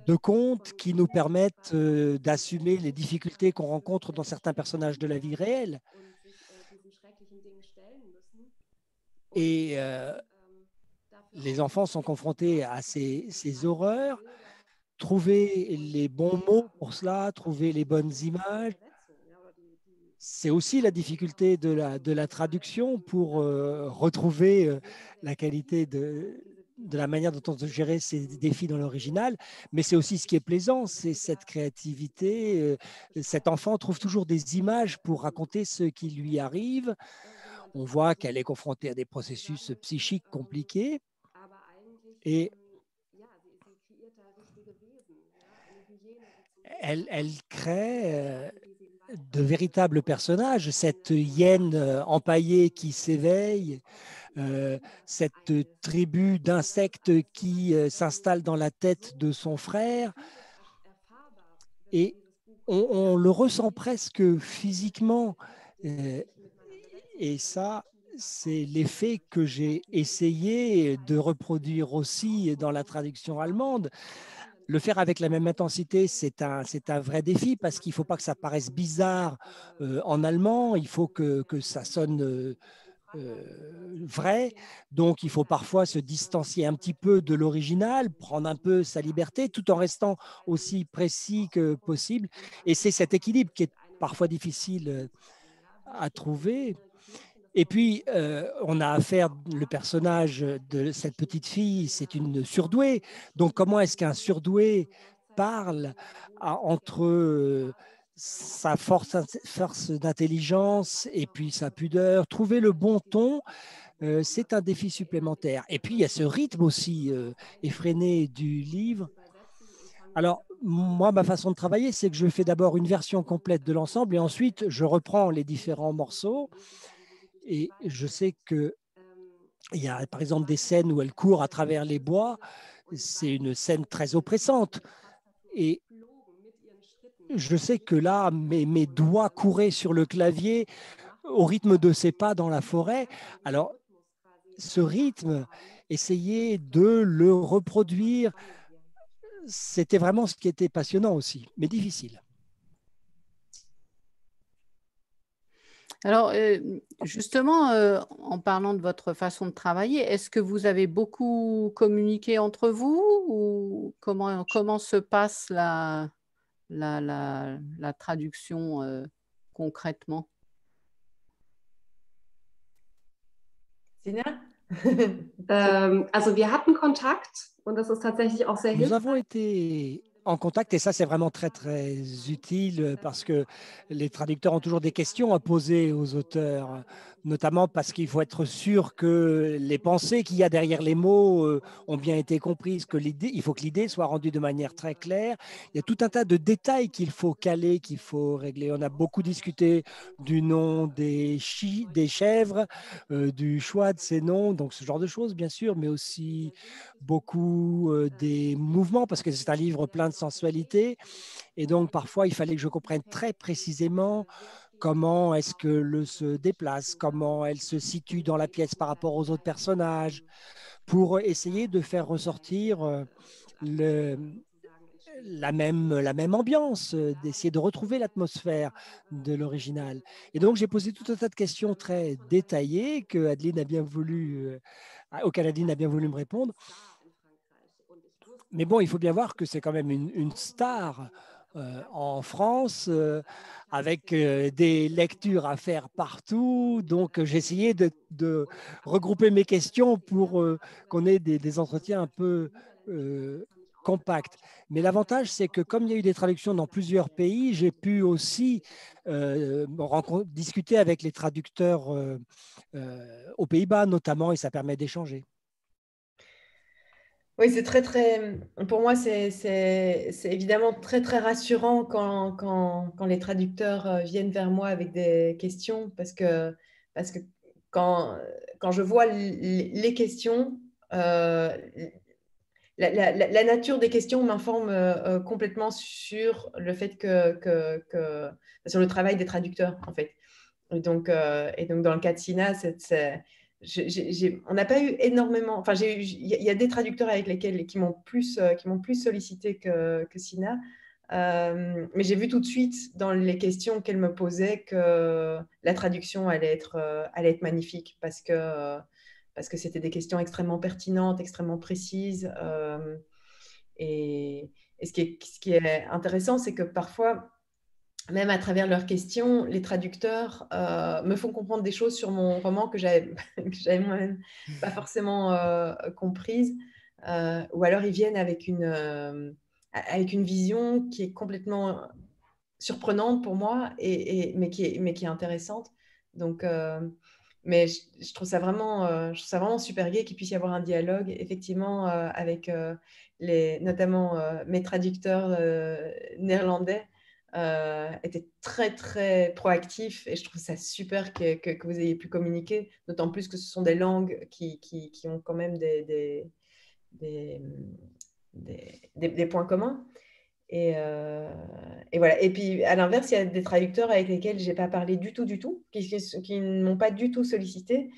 de contes qui nous permettent d'assumer les difficultés qu'on rencontre dans certains personnages de la vie réelle. Et les enfants sont confrontés à ces horreurs. Trouver les bons mots pour cela, trouver les bonnes images, c'est aussi la difficulté de la traduction pour retrouver la qualité de la manière dont on doit gérer ces défis dans l'original. Mais c'est aussi ce qui est plaisant, c'est cette créativité. Cet enfant trouve toujours des images pour raconter ce qui lui arrive. On voit qu'elle est confrontée à des processus psychiques compliqués. Et elle crée de véritables personnages, cette hyène empaillée qui s'éveille, cette tribu d'insectes qui s'installe dans la tête de son frère. Et on le ressent presque physiquement. Et ça, c'est l'effet que j'ai essayé de reproduire aussi dans la traduction allemande. Le faire avec la même intensité, c'est un vrai défi parce qu'il ne faut pas que ça paraisse bizarre en allemand, il faut que ça sonne vrai. Donc, il faut parfois se distancier un petit peu de l'original, prendre un peu sa liberté, tout en restant aussi précis que possible. Et c'est cet équilibre qui est parfois difficile à trouver. Et puis, on a affaire, le personnage de cette petite fille, c'est une surdouée. Donc, comment est-ce qu'un surdoué parle entre sa force d'intelligence et puis sa pudeur? Trouver le bon ton, c'est un défi supplémentaire. Et puis, il y a ce rythme aussi effréné du livre. Alors, moi, ma façon de travailler, c'est que je fais d'abord une version complète de l'ensemble et ensuite, je reprends les différents morceaux. Et je sais qu'il y a par exemple des scènes où elle court à travers les bois. C'est une scène très oppressante. Et je sais que là, mes doigts couraient sur le clavier au rythme de ses pas dans la forêt. Alors, ce rythme, essayer de le reproduire, c'était vraiment ce qui était passionnant aussi, mais difficile. Alors, justement, en parlant de votre façon de travailler, est-ce que vous avez beaucoup communiqué entre vous ou comment se passe la traduction concrètement? Sina? Also wir hatten Kontakt und das ist tatsächlich auch sehr Nous avons hilfreich. été en contact et ça, c'est vraiment très, très utile parce que les traducteurs ont toujours des questions à poser aux auteurs, notamment parce qu'il faut être sûr que les pensées qu'il y a derrière les mots ont bien été comprises, il faut que l'idée soit rendue de manière très claire. Il y a tout un tas de détails qu'il faut caler, qu'il faut régler. On a beaucoup discuté du nom des chèvres, du choix de ces noms, donc ce genre de choses, bien sûr, mais aussi beaucoup des mouvements parce que c'est un livre plein de sensualité et donc parfois il fallait que je comprenne très précisément comment est-ce que le se déplace, comment elle se situe dans la pièce par rapport aux autres personnages pour essayer de faire ressortir la même ambiance, d'essayer de retrouver l'atmosphère de l'original. Et donc, j'ai posé tout un tas de questions très détaillées que Adeline a bien voulu, auxquelles Adeline a bien voulu me répondre. Mais bon, il faut bien voir que c'est quand même une star en France, avec des lectures à faire partout. Donc, j'ai essayé de regrouper mes questions pour qu'on ait des entretiens un peu compacts. Mais l'avantage, c'est que comme il y a eu des traductions dans plusieurs pays, j'ai pu aussi discuter avec les traducteurs aux Pays-Bas, notamment, et ça permet d'échanger. Oui, c'est très, pour moi, c'est évidemment très rassurant quand les traducteurs viennent vers moi avec des questions, parce que quand je vois les questions, la nature des questions m'informe complètement sur le fait sur le travail des traducteurs, en fait. Et donc, dans le cas de Sina, on n'a pas eu énormément. Enfin, il y a des traducteurs avec lesquels qui m'ont plus sollicité que Sina. Mais j'ai vu tout de suite dans les questions qu'elle me posait que la traduction allait être magnifique parce que c'était des questions extrêmement pertinentes, extrêmement précises. Et ce qui est intéressant, c'est que parfois, même à travers leurs questions, les traducteurs me font comprendre des choses sur mon roman que j'avais moi-même pas forcément comprises. Ou alors ils viennent avec une vision qui est complètement surprenante pour moi, mais qui est intéressante. Donc, mais je trouve ça vraiment super gai qu'il puisse y avoir un dialogue, effectivement, avec notamment mes traducteurs néerlandais. Étaient très proactifs, et je trouve ça super que vous ayez pu communiquer, d'autant plus que ce sont des langues qui ont quand même des points communs. Et voilà. Et puis, à l'inverse, il y a des traducteurs avec lesquels je n'ai pas parlé du tout, qui ne m'ont pas du tout sollicité.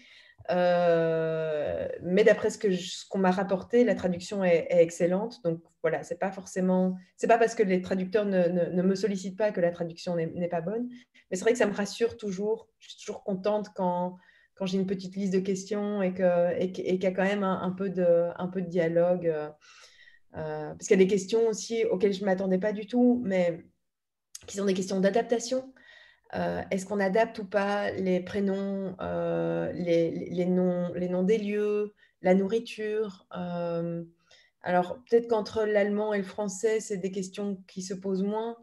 Mais d'après ce qu'on m'a rapporté, la traduction est excellente. Donc voilà, c'est pas parce que les traducteurs ne me sollicitent pas que la traduction n'est pas bonne. Mais c'est vrai que ça me rassure toujours. Je suis toujours contente quand j'ai une petite liste de questions et qu'il y a quand même un peu de dialogue. Parce qu'il y a des questions aussi auxquelles je ne m'attendais pas du tout, mais qui sont des questions d'adaptation. Est-ce qu'on adapte ou pas les prénoms, les noms des lieux, la nourriture Alors, peut-être qu'entre l'allemand et le français, c'est des questions qui se posent moins.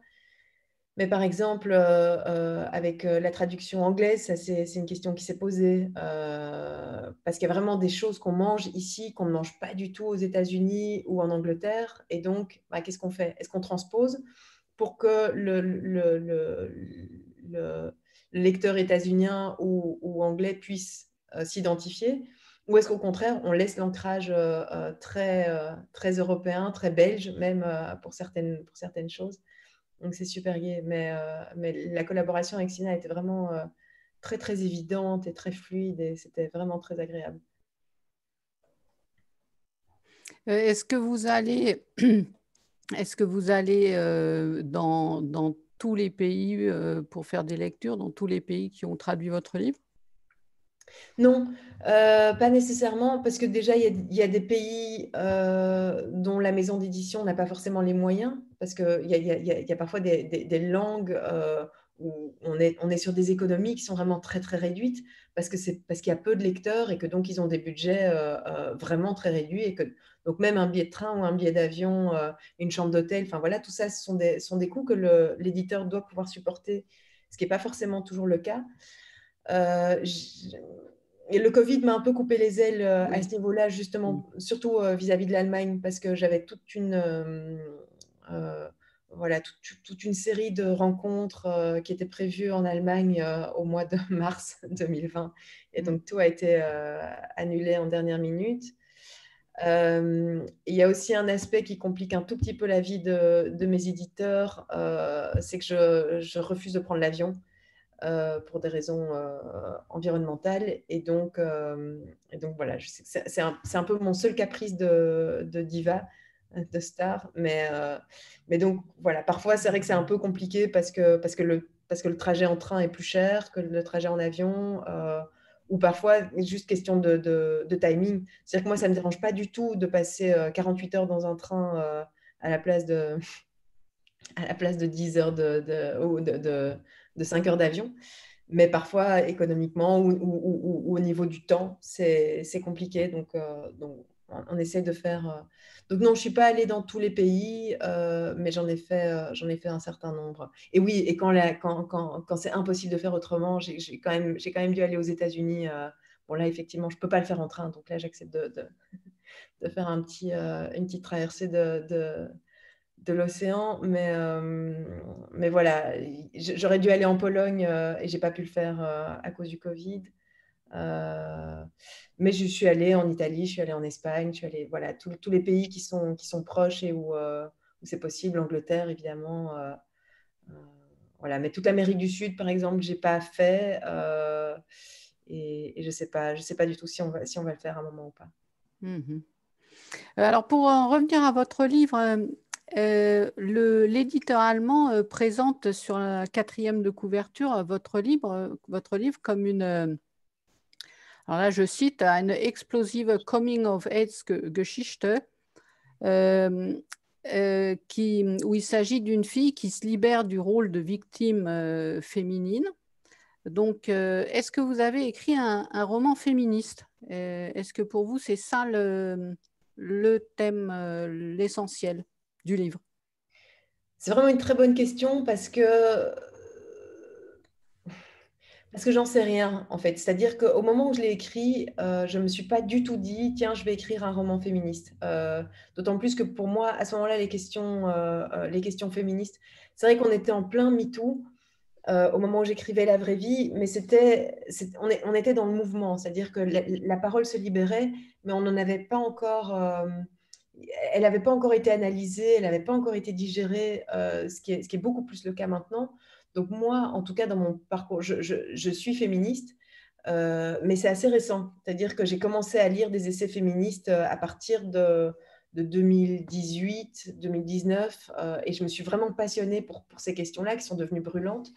Mais par exemple, avec la traduction anglaise, ça, c'est une question qui s'est posée. Parce qu'il y a vraiment des choses qu'on mange ici, qu'on ne mange pas du tout aux États-Unis ou en Angleterre. Et donc, qu'est-ce qu'on fait? Est-ce qu'on transpose pour que le lecteur états-unien ou anglais puisse s'identifier? Ou est-ce qu'au contraire, on laisse l'ancrage très européen, très belge, même pour certaines choses? Donc, c'est super gai. Mais la collaboration avec Sina était vraiment très évidente et très fluide, et c'était vraiment très agréable. Est-ce que vous allez dans tous les pays pour faire des lectures, dans tous les pays qui ont traduit votre livre? Non, pas nécessairement, parce que déjà, il y a des pays dont la maison d'édition n'a pas forcément les moyens, parce qu'il y a parfois des langues où on est sur des économies qui sont vraiment très réduites, parce qu'il y a peu de lecteurs et que donc ils ont des budgets vraiment très réduits, et que donc même un billet de train ou un billet d'avion, une chambre d'hôtel, enfin voilà, tout ça, ce sont des coûts que l'éditeur doit pouvoir supporter, ce qui n'est pas forcément toujours le cas. Et le Covid m'a un peu coupé les ailes à ce niveau-là, justement, surtout vis-à-vis de l'Allemagne, parce que j'avais toute une série de rencontres qui étaient prévues en Allemagne au mois de mars 2020. Et donc, tout a été annulé en dernière minute. Il y a aussi un aspect qui complique un tout petit peu la vie de mes éditeurs, c'est que je refuse de prendre l'avion. Pour des raisons environnementales. Et donc voilà, je sais que c'est un peu mon seul caprice de diva, de stars. Mais donc, voilà, parfois, c'est vrai que c'est un peu compliqué parce que le trajet en train est plus cher que le trajet en avion. Ou parfois, juste question de timing. C'est-à-dire que moi, ça ne me dérange pas du tout de passer 48 heures dans un train à la place de, à la place de 10 heures de 5 heures d'avion. Mais parfois, économiquement ou au niveau du temps, c'est compliqué. Donc, on essaie de faire. Donc, non, je ne suis pas allée dans tous les pays, mais j'en ai fait un certain nombre. Et oui, et quand c'est impossible de faire autrement, j'ai quand même dû aller aux États-Unis. Bon, là, effectivement, je ne peux pas le faire en train. Donc là, j'accepte de faire une petite traversée de l'océan, mais voilà, j'aurais dû aller en Pologne et j'ai pas pu le faire à cause du Covid. Mais je suis allée en Italie, je suis allée en Espagne, je suis allée, voilà, tous les pays qui sont proches et où c'est possible, l'Angleterre évidemment. Voilà, mais toute l'Amérique du Sud, par exemple, j'ai pas fait et je sais pas du tout si on va le faire à un moment ou pas. Mhm. Alors, pour en revenir à votre livre, l'éditeur allemand présente sur la 4e de couverture votre livre comme une, alors là je cite, une explosive Coming-of-Age-Geschichte, où il s'agit d'une fille qui se libère du rôle de victime féminine. Donc, est-ce que vous avez écrit un roman féministe? Est-ce que pour vous, c'est ça le thème, l'essentiel du livre? C'est vraiment une très bonne question parce que j'en sais rien, en fait. C'est-à-dire qu'au moment où je l'ai écrit, je ne me suis pas du tout dit, tiens, je vais écrire un roman féministe. D'autant plus que pour moi, à ce moment-là, les questions féministes, c'est vrai qu'on était en plein MeToo au moment où j'écrivais La vraie vie, mais on était dans le mouvement. C'est-à-dire que la parole se libérait, mais on n'en avait pas encore... elle n'avait pas encore été analysée, elle n'avait pas encore été digérée, ce qui est beaucoup plus le cas maintenant. Donc moi, en tout cas, dans mon parcours, je suis féministe, mais c'est assez récent. C'est-à-dire que j'ai commencé à lire des essais féministes à partir de 2018, 2019, et je me suis vraiment passionnée pour ces questions-là qui sont devenues brûlantes.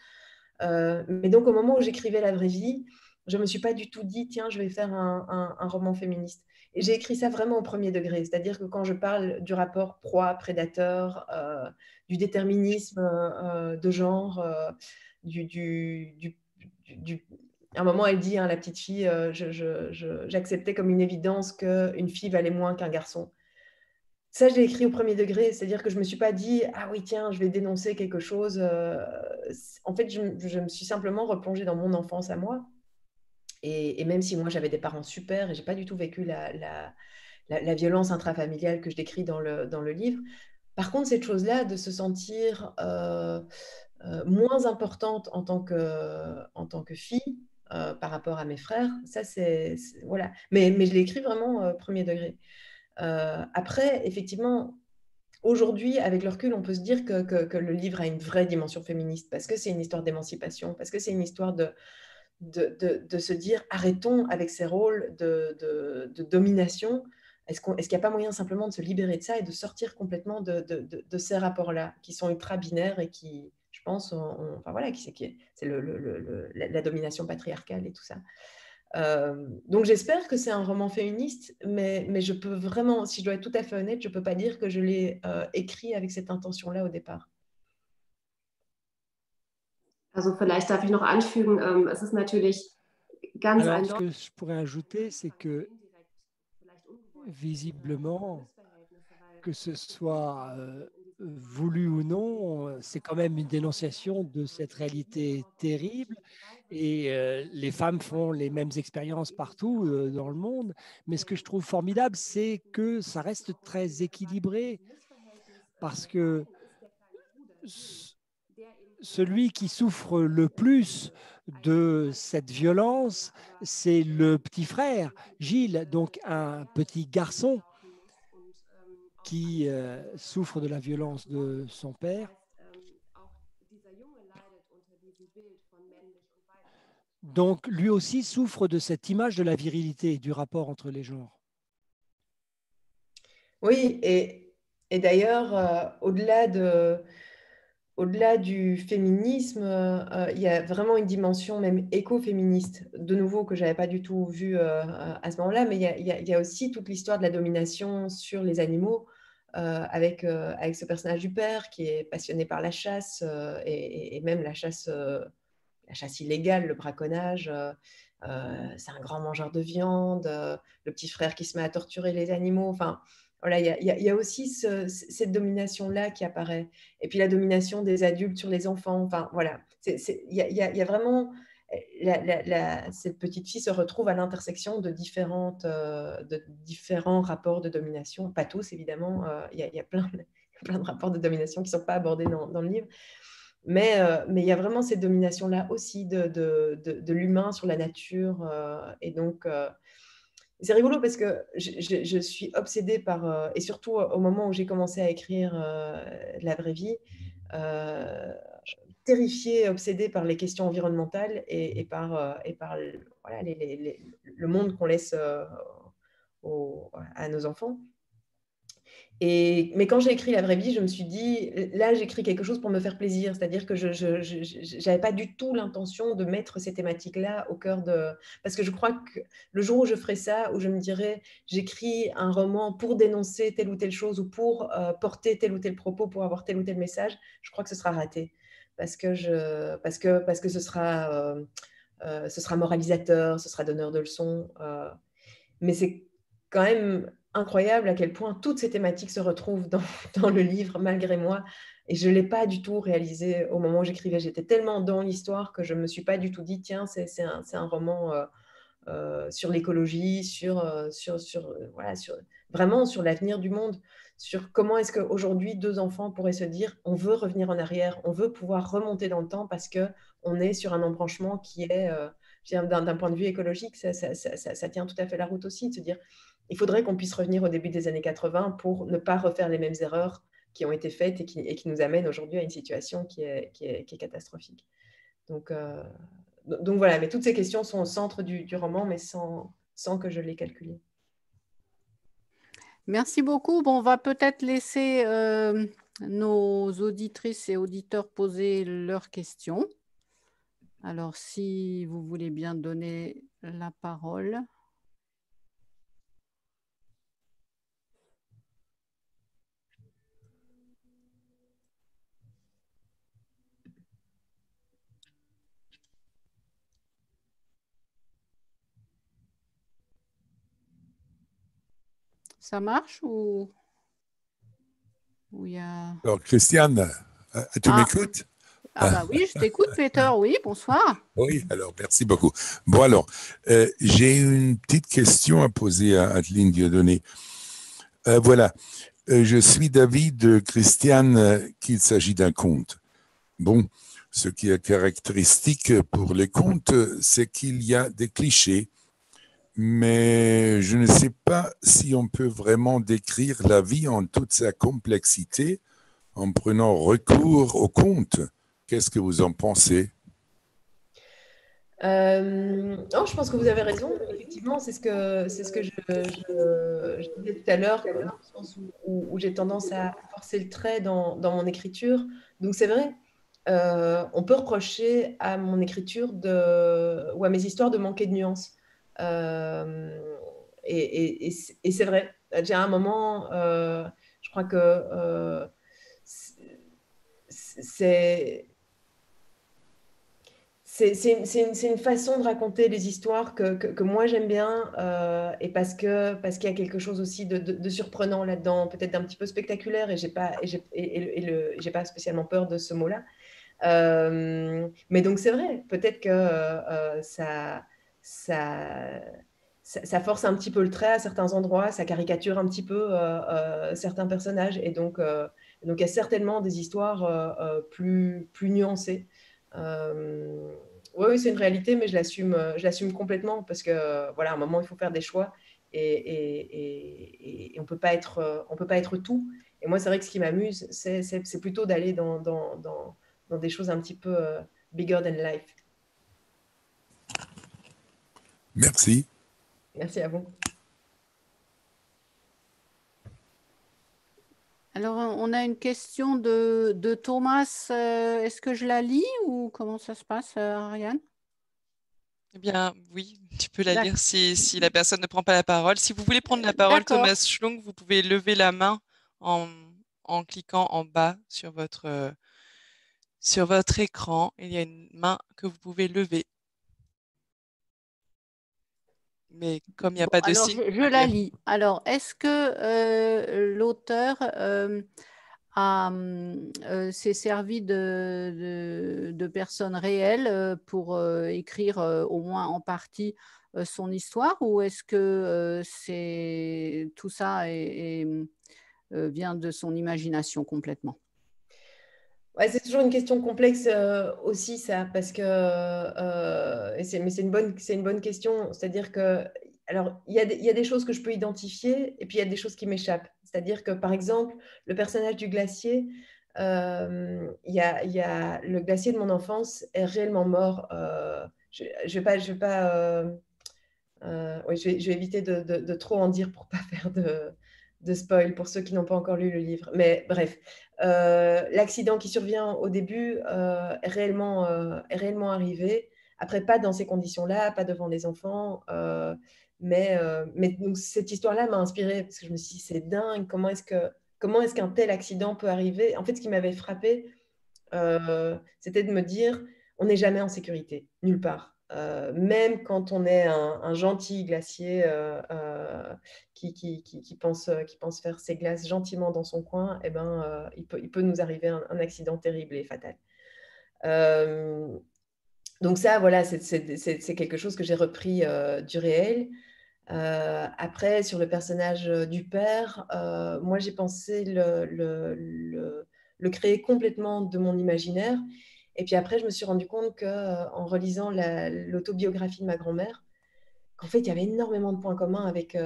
Mais donc, au moment où j'écrivais La vraie vie, je ne me suis pas du tout dit, tiens, je vais faire un roman féministe. Et j'ai écrit ça vraiment au premier degré. C'est-à-dire que quand je parle du rapport proie-prédateur, du déterminisme de genre, à un moment, elle dit, hein, la petite fille, j'acceptais comme une évidence qu'une fille valait moins qu'un garçon. Ça, je l'ai écrit au premier degré, c'est-à-dire que je ne me suis pas dit « Ah oui, tiens, je vais dénoncer quelque chose ». En fait, je me suis simplement replongée dans mon enfance à moi. Et même si moi, j'avais des parents super et je n'ai pas du tout vécu la violence intrafamiliale que je décris dans le livre, par contre, cette chose-là, de se sentir moins importante en tant que fille par rapport à mes frères, ça, voilà. Mais je l'ai écrit vraiment premier degré. Après, effectivement, aujourd'hui, avec le recul, on peut se dire que le livre a une vraie dimension féministe parce que c'est une histoire d'émancipation, parce que c'est une histoire de se dire arrêtons avec ces rôles de domination. Est-ce qu'il n'y a pas moyen simplement de se libérer de ça et de sortir complètement de ces rapports-là qui sont ultra binaires et qui, je pense, enfin voilà, c'est la domination patriarcale et tout ça. Donc j'espère que c'est un roman féministe, mais je peux vraiment, si je dois être tout à fait honnête, je ne peux pas dire que je l'ai écrit avec cette intention-là au départ. Also vielleicht darf ich noch anfügen, es ist natürlich ganz Alors, ce eindeutig. que je pourrais ajouter, c'est que visiblement, que ce soit voulu ou non, c'est quand même une dénonciation de cette réalité terrible. Et les femmes font les mêmes expériences partout dans le monde. Mais ce que je trouve formidable, c'est que ça reste très équilibré parce que celui qui souffre le plus de cette violence, c'est le petit frère, Gilles, donc un petit garçon qui souffre de la violence de son père. Donc lui aussi souffre de cette image de la virilité, du rapport entre les genres. Oui, et Et d'ailleurs, au-delà du féminisme, il y a vraiment une dimension même écoféministe, de nouveau, que je n'avais pas du tout vue à ce moment-là, mais il y a aussi toute l'histoire de la domination sur les animaux, avec ce personnage du père qui est passionné par la chasse, et même la chasse illégale, le braconnage. C'est un grand mangeur de viande, le petit frère qui se met à torturer les animaux. Enfin, voilà, il y a aussi cette domination-là qui apparaît. Et puis la domination des adultes sur les enfants. Enfin, voilà. Il y a vraiment... cette petite fille se retrouve à l'intersection de différents rapports de domination. Pas tous, évidemment. Il y a plein de rapports de domination qui ne sont pas abordés dans le livre. Mais il y a vraiment cette domination-là aussi de l'humain sur la nature. Et donc, c'est rigolo parce que je suis obsédée par, et surtout au moment où j'ai commencé à écrire La vraie vie, terrifiée, obsédée par les questions environnementales et par voilà, le monde qu'on laisse à nos enfants. Mais quand j'ai écrit La vraie vie, je me suis dit, là, j'écris quelque chose pour me faire plaisir. C'est-à-dire que je n'avais pas du tout l'intention de mettre ces thématiques-là au cœur de... Parce que je crois que le jour où je ferai ça, où je me dirai, j'écris un roman pour dénoncer telle ou telle chose ou pour porter tel ou tel propos, pour avoir tel ou tel message, je crois que ce sera raté. Parce que ce sera moralisateur, ce sera donneur de leçons. Mais c'est quand même incroyable à quel point toutes ces thématiques se retrouvent dans le livre, malgré moi. Et je ne l'ai pas du tout réalisé au moment où j'écrivais. J'étais tellement dans l'histoire que je ne me suis pas du tout dit, tiens, c'est un roman sur l'écologie, vraiment sur l'avenir du monde, sur comment est-ce qu'aujourd'hui, 2 enfants pourraient se dire, on veut revenir en arrière, on veut pouvoir remonter dans le temps parce qu'on est sur un embranchement qui est... d'un point de vue écologique, ça tient tout à fait la route aussi, de se dire il faudrait qu'on puisse revenir au début des années 80 pour ne pas refaire les mêmes erreurs qui ont été faites et qui nous amènent aujourd'hui à une situation qui est catastrophique. Donc voilà, mais toutes ces questions sont au centre du roman, mais sans que je les calcule. Merci beaucoup. Bon, on va peut-être laisser nos auditrices et auditeurs poser leurs questions. Alors, si vous voulez bien donner la parole. Ça marche ou il y a... Alors, Christiane, tu m'écoutes? Ah bah oui, je t'écoute, Peter. Oui, bonsoir. Oui, alors merci beaucoup. Bon alors, j'ai une petite question à poser à Adeline Dieudonné. Voilà, je suis d'avis de Christiane qu'il s'agit d'un conte. Bon, ce qui est caractéristique pour les contes, c'est qu'il y a des clichés, mais je ne sais pas si on peut vraiment décrire la vie en toute sa complexité en prenant recours aux contes. Qu'est-ce que vous en pensez? Non, je pense que vous avez raison. Effectivement, c'est ce que je disais tout à l'heure, dans le sens où j'ai tendance à forcer le trait dans mon écriture. Donc, c'est vrai, on peut reprocher à mon écriture ou à mes histoires de manquer de nuances. Et c'est vrai. J'ai un moment, je crois que c'est une façon de raconter les histoires que moi j'aime bien, et parce qu'il y a quelque chose aussi de surprenant là-dedans, peut-être d'un petit peu spectaculaire, et j'ai pas spécialement peur de ce mot-là. Mais donc c'est vrai, peut-être que ça force un petit peu le trait à certains endroits, ça caricature un petit peu certains personnages, et donc il y a certainement des histoires plus nuancées. Oui, c'est une réalité, mais je l'assume complètement parce que voilà, à un moment, il faut faire des choix et on peut pas être tout. Et moi, c'est vrai que ce qui m'amuse, c'est plutôt d'aller dans des choses un petit peu bigger than life. Merci. Merci à vous. Alors, on a une question de Thomas. Est-ce que je la lis ou comment ça se passe, Ariane? Eh bien, oui, tu peux la D'ac- lire si la personne ne prend pas la parole. Si vous voulez prendre la parole, D'accord. Thomas Schlung, vous pouvez lever la main en, en cliquant en bas sur votre écran. Il y a une main que vous pouvez lever. Mais comme il n'y a Bon, pas de alors, signe, je on peut la lire. lis. Alors, est-ce que l'auteur s'est servi de personnes réelles pour écrire au moins en partie son histoire, ou est-ce que tout ça vient de son imagination complètement? Ouais, c'est toujours une question complexe aussi, ça, parce que mais c'est une bonne question. C'est-à-dire que, alors, il y a des choses que je peux identifier, et puis il y a des choses qui m'échappent. C'est-à-dire que, par exemple, le personnage du glacier, il y a le glacier de mon enfance est réellement mort. Je vais pas, oui, je vais éviter de trop en dire pour pas faire de spoil pour ceux qui n'ont pas encore lu le livre. Mais bref, l'accident qui survient au début est réellement arrivé. Après, pas dans ces conditions-là, pas devant les enfants. Mais donc, cette histoire-là m'a inspirée parce que je me suis dit, c'est dingue, comment est-ce qu'un tel accident peut arriver? En fait, ce qui m'avait frappé, c'était de me dire, on n'est jamais en sécurité, nulle part. Même quand on est un gentil glacier qui pense faire ses glaces gentiment dans son coin, eh ben, il peut nous arriver un accident terrible et fatal. Donc ça, voilà, c'est quelque chose que j'ai repris du réel. Après, sur le personnage du père, moi, j'ai pensé le créer complètement de mon imaginaire. Et puis après, je me suis rendu compte qu'en relisant l'autobiographie de ma grand-mère, qu'en fait, il y avait énormément de points communs avec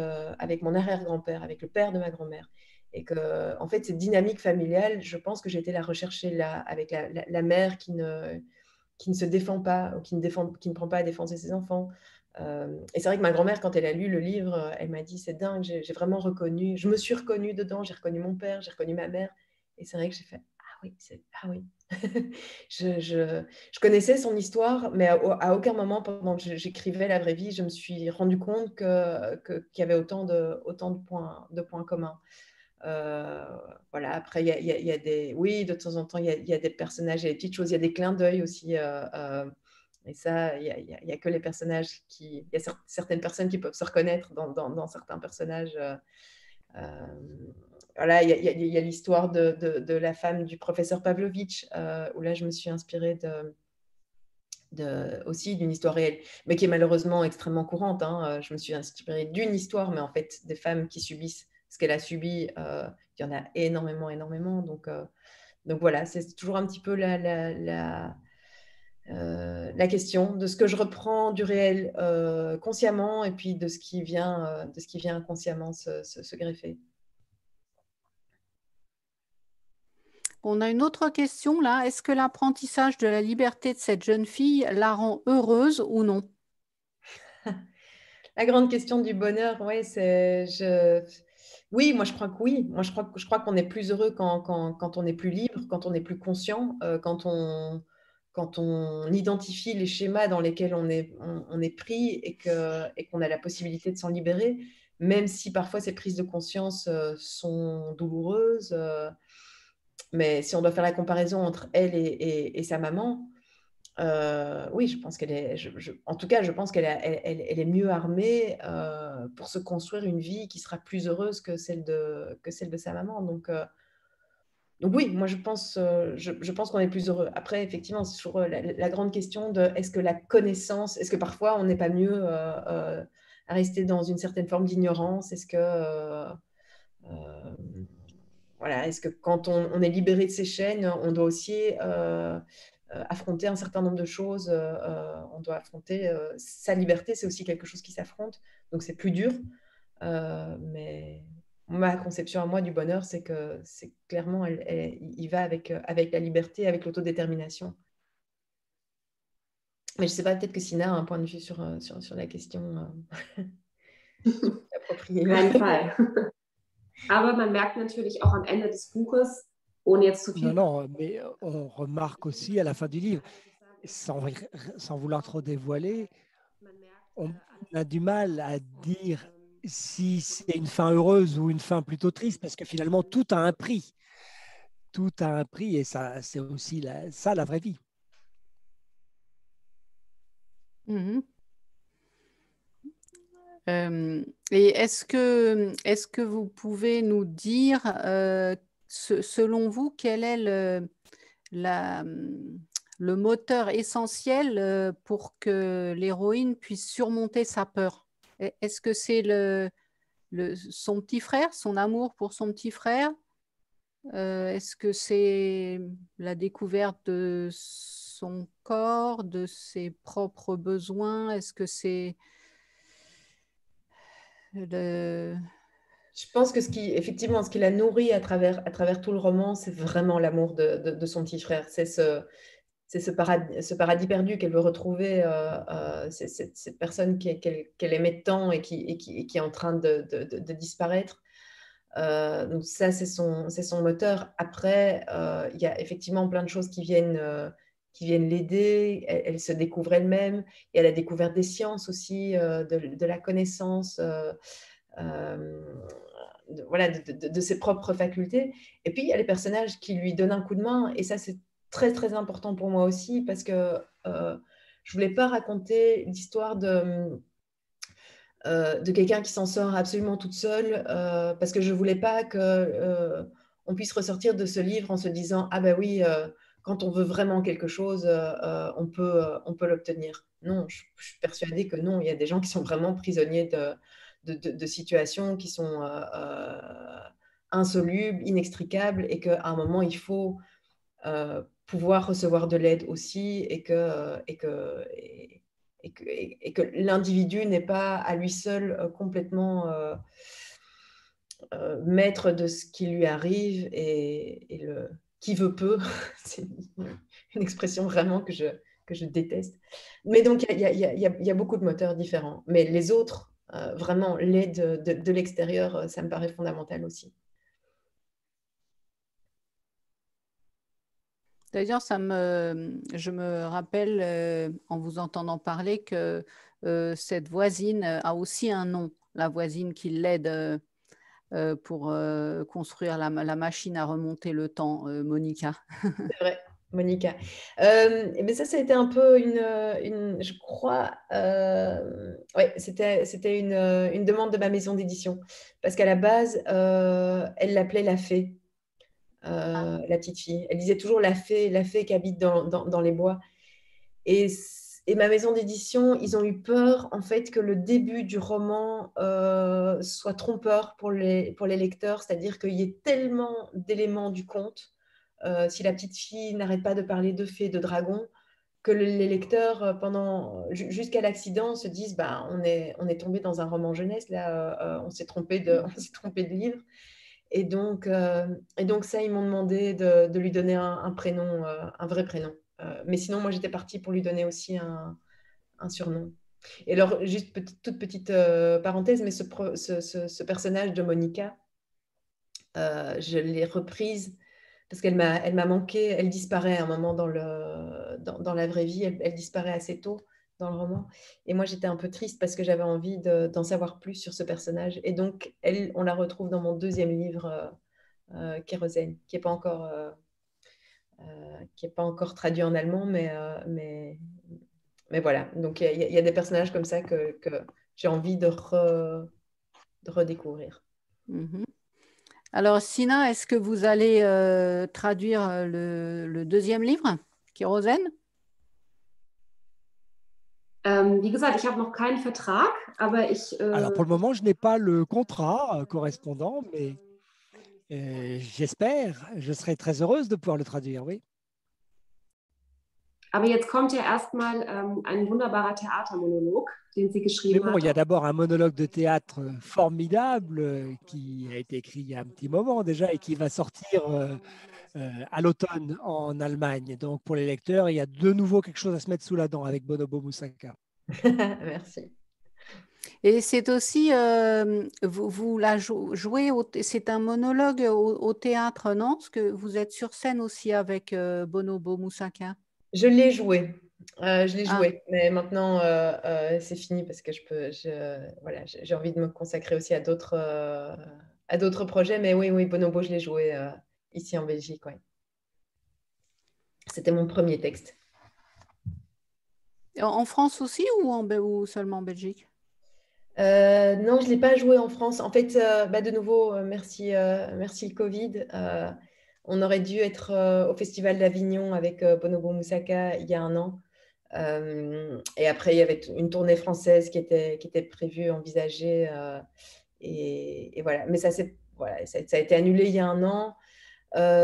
mon arrière-grand-père, avec le père de ma grand-mère. Et que, en fait, cette dynamique familiale, je pense que j'ai été la rechercher là, avec la mère qui ne se défend pas, ou qui ne prend pas à défendre ses enfants. Et c'est vrai que ma grand-mère, quand elle a lu le livre, elle m'a dit, c'est dingue, j'ai vraiment reconnu, je me suis reconnue dedans, j'ai reconnu mon père, j'ai reconnu ma mère. Et c'est vrai que j'ai fait, ah oui. Je connaissais son histoire, mais à aucun moment, pendant que j'écrivais la vraie vie, je me suis rendu compte qu'il y avait autant de points communs. Voilà, après, il y a des... Oui, de temps en temps, il y a des personnages, il y a des petites choses, il y a des clins d'œil aussi. Et ça, il y a que les personnages il y a certaines personnes qui peuvent se reconnaître dans certains personnages. Voilà, il y a l'histoire de la femme du professeur Pavlovitch, où là, je me suis inspirée aussi d'une histoire réelle, mais qui est malheureusement extrêmement courante. Hein. Je me suis inspirée d'une histoire, mais en fait, des femmes qui subissent ce qu'elle a subi, il y en a énormément, énormément. Donc voilà, c'est toujours un petit peu la question de ce que je reprends du réel consciemment, et puis de ce qui vient inconsciemment se greffer. On a une autre question là. Est-ce que l'apprentissage de la liberté de cette jeune fille la rend heureuse ou non? La grande question du bonheur, ouais, oui, moi je crois que oui. Moi je crois qu'on est plus heureux quand on est plus libre, quand on est plus conscient, quand on identifie les schémas dans lesquels on est pris, et qu'on a la possibilité de s'en libérer, même si parfois ces prises de conscience sont douloureuses. Mais si on doit faire la comparaison entre elle et sa maman, oui, je pense qu'elle est, en tout cas, je pense elle est mieux armée pour se construire une vie qui sera plus heureuse que celle de sa maman. Donc oui, moi je pense qu'on est plus heureux. Après, effectivement, c'est toujours la grande question de est-ce que la connaissance, est-ce que parfois on n'est pas mieux à rester dans une certaine forme d'ignorance? Est-ce que voilà, est-ce que quand on est libéré de ces chaînes, on doit aussi affronter un certain nombre de choses, on doit affronter sa liberté, c'est aussi quelque chose qui s'affronte, donc c'est plus dur. Mais ma conception à moi du bonheur, c'est que c'est clairement, il va avec la liberté, avec l'autodétermination. Mais je ne sais pas, peut-être que Sina a un point de vue sur la question appropriée. Keinen Fall. Aber man merkt natürlich auch am Ende des Buches, ohne jetzt zu viel. Non, mais on remarque aussi à la fin du livre, sans vouloir trop dévoiler, on a du mal à dire si c'est une fin heureuse ou une fin plutôt triste, parce que finalement, tout a un prix. Tout a un prix et ça, c'est aussi ça, la vraie vie. Mhm. Et est-ce que vous pouvez nous dire, selon vous, quel est le moteur essentiel pour que l'héroïne puisse surmonter sa peur? Est-ce que c'est son petit frère, son amour pour son petit frère? Est-ce que c'est la découverte de son corps, de ses propres besoins? Est-ce que c'est le... Je pense que effectivement, ce qui la nourrit à travers tout le roman, c'est vraiment l'amour de son petit frère. C'est ce paradis perdu qu'elle veut retrouver, cette personne qu'elle aimait tant et qui est en train de disparaître. Donc ça, c'est son moteur. Après, il y a effectivement plein de choses qui viennent l'aider. Elle se découvre elle-même. Il y a la découverte des sciences aussi, de la connaissance, voilà, de ses propres facultés. Et puis, il y a les personnages qui lui donnent un coup de main. Et ça, c'est très, très important pour moi aussi, parce que je ne voulais pas raconter l'histoire de quelqu'un qui s'en sort absolument toute seule, parce que je ne voulais pas qu'on puisse ressortir de ce livre en se disant « Ah ben oui, quand on veut vraiment quelque chose, on peut l'obtenir ». Non, je suis persuadée que non, il y a des gens qui sont vraiment prisonniers de situations qui sont insolubles, inextricables, et qu'à un moment, il faut pouvoir recevoir de l'aide aussi, et que l'individu n'est pas à lui seul complètement maître de ce qui lui arrive, et qui veut peut. C'est une expression vraiment que je déteste. Mais donc, il y a beaucoup de moteurs différents. Mais les autres, vraiment, l'aide de l'extérieur, ça me paraît fondamental aussi. D'ailleurs, je me rappelle, en vous entendant parler, que cette voisine a aussi un nom, la voisine qui l'aide pour construire la machine à remonter le temps, Monica. C'est vrai, Monica. Mais ça a été un peu je crois, ouais, c'était une demande de ma maison d'édition. Parce qu'à la base, elle l'appelait la fée, la petite fille. Elle disait toujours la fée qui habite dans les bois. Et ma maison d'édition, ils ont eu peur, en fait, que le début du roman soit trompeur pour les lecteurs, c'est-à-dire qu'il y ait tellement d'éléments du conte, si la petite fille n'arrête pas de parler de fées, de dragons, que les lecteurs, jusqu'à l'accident, se disent bah, on est tombé dans un roman jeunesse, là, on s'est trompé de livre. Et donc ça, ils m'ont demandé de lui donner un prénom, un vrai prénom. Mais sinon, moi, j'étais partie pour lui donner aussi un surnom. Et alors, juste toute petite parenthèse, mais ce personnage de Monica, je l'ai reprise parce qu'elle m'a manqué. Elle disparaît à un moment dans la vraie vie. Elle disparaît assez tôt dans le roman. Et moi, j'étais un peu triste parce que j'avais envie d'en savoir plus sur ce personnage. Et donc, on la retrouve dans mon deuxième livre, Kérosène, qui n'est pas encore traduit en allemand, mais voilà. Donc, il y a des personnages comme ça que j'ai envie de redécouvrir. Mm-hmm. Alors, Sina, est-ce que vous allez traduire le deuxième livre, Kérosène? Wie gesagt, ich habe noch keinen Vertrag, aber Alors, pour le moment, je n'ai pas le contrat correspondant, mais j'espère, je serai très heureuse de pouvoir le traduire, oui. Aber jetzt kommt ja erstmal ein wunderbarer Theatermonolog, den sie geschrieben hat. Mais bon, il y a d'abord un monologue de théâtre formidable qui a été écrit il y a un petit moment déjà et qui va sortir à l'automne en Allemagne. Donc pour les lecteurs, il y a de nouveau quelque chose à se mettre sous la dent avec Bonobo Moussaka. Merci. Et c'est aussi, vous la jouez, c'est un monologue au théâtre, non? Parce que vous êtes sur scène aussi avec Bonobo Moussaka. Je l'ai joué. Je l'ai Ah, joué, mais maintenant c'est fini parce que voilà, j'ai envie de me consacrer aussi à d'autres projets. Mais oui, oui, Bonobo, je l'ai joué ici en Belgique. Ouais. C'était mon premier texte. en France aussi ou seulement en Belgique? Non, je ne l'ai pas joué en France. En fait, de nouveau, merci, merci le Covid. On aurait dû être au Festival d'Avignon avec Bonobo Moussaka il y a un an. Et après, il y avait une tournée française qui était prévue, envisagée. Et voilà. Mais voilà, ça a été annulé il y a un an.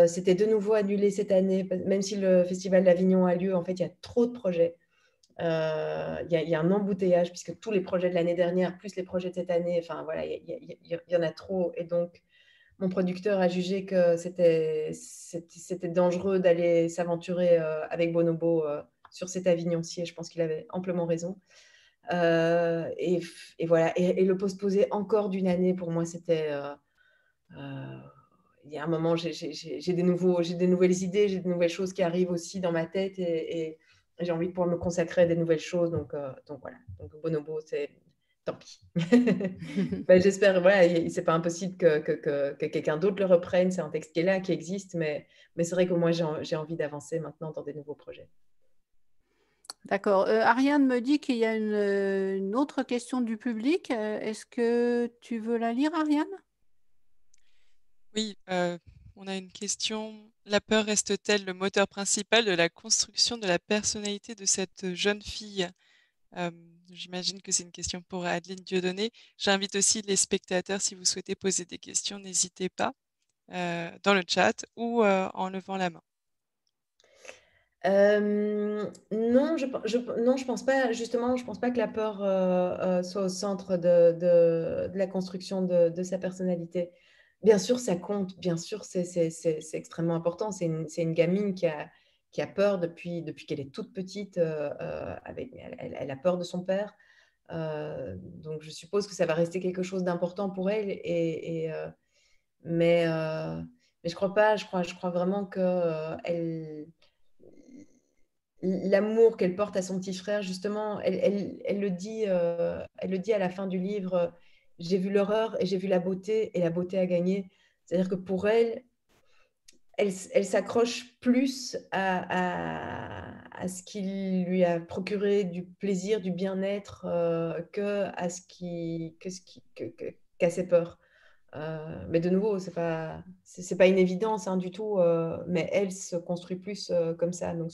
C'était de nouveau annulé cette année, même si le Festival d'Avignon a lieu. En fait, il y a trop de projets. Il y a un embouteillage puisque tous les projets de l'année dernière, plus les projets de cette année, enfin voilà, il y en a trop. Et donc, mon producteur a jugé que c'était dangereux d'aller s'aventurer avec Bonobo sur cet Avignon-ci, et je pense qu'il avait amplement raison. Et voilà, et le postposer encore d'une année, pour moi, c'était... il y a un moment, j'ai des nouvelles idées, j'ai des nouvelles choses qui arrivent aussi dans ma tête, et j'ai envie de pouvoir me consacrer à des nouvelles choses. Donc voilà, donc Bonobo, c'est tant pis. J'espère, voilà, c'est pas impossible que quelqu'un d'autre le reprenne. C'est un texte qui est là, qui existe, mais c'est vrai que moi, j'ai envie d'avancer maintenant dans des nouveaux projets. D'accord. Ariane me dit qu'il y a une autre question du public. Est-ce que tu veux la lire, Ariane? Oui, on a une question. La peur reste-t-elle le moteur principal de la construction de la personnalité de cette jeune fille? J'imagine que c'est une question pour Adeline Dieudonné. J'invite aussi les spectateurs, si vous souhaitez poser des questions, n'hésitez pas dans le chat ou en levant la main. Non, je pense pas, justement, je pense pas que la peur soit au centre de la construction de sa personnalité. Bien sûr, ça compte, bien sûr, c'est extrêmement important. C'est une gamine qui a peur depuis qu'elle est toute petite, elle a peur de son père. Donc, je suppose que ça va rester quelque chose d'important pour elle. Mais je crois pas, je crois vraiment que l'amour qu'elle porte à son petit frère, justement, elle le dit à la fin du livre, j'ai vu l'horreur et j'ai vu la beauté, et la beauté a gagné. C'est-à-dire que pour elle, elle s'accroche plus à ce qui lui a procuré du plaisir, du bien-être, qu'à qu'à ses peurs. Mais de nouveau, c'est pas une évidence hein, du tout, mais elle se construit plus comme ça, donc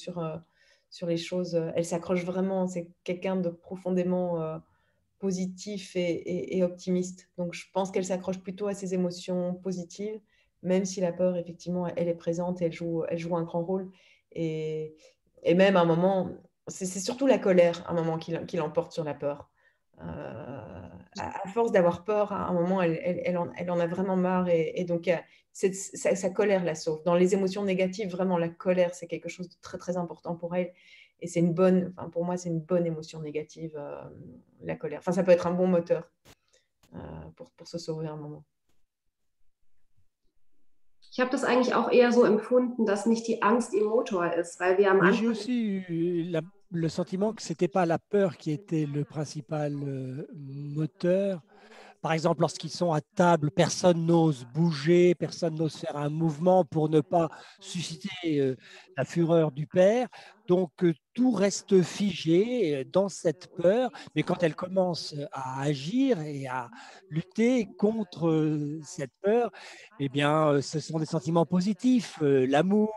sur les choses, elle s'accroche vraiment, c'est quelqu'un de profondément positif et optimiste. Donc je pense qu'elle s'accroche plutôt à ses émotions positives, même si la peur, effectivement, elle est présente et elle joue un grand rôle. Et, et même à un moment, c'est surtout la colère, à un moment, qui l'emporte sur la peur. À force d'avoir peur, à un moment, elle en a vraiment marre. Et donc, sa colère la sauve. Dans les émotions négatives, vraiment, la colère, c'est quelque chose de très, très important pour elle. Et c'est pour moi, c'est une bonne émotion négative, la colère. Enfin, ça peut être un bon moteur pour se sauver un moment. Ich habe das eigentlich auch eher so empfunden, dass nicht die Angst ihr Motor ist, weil wir am Oui, j'ai Anfang... aussi eu le sentiment que ce n'était pas la peur qui était le principal moteur. Par exemple, lorsqu'ils sont à table, personne n'ose bouger, personne n'ose faire un mouvement pour ne pas susciter la fureur du père. Donc, tout reste figé dans cette peur. Mais quand elle commence à agir et à lutter contre cette peur, eh bien, ce sont des sentiments positifs, l'amour,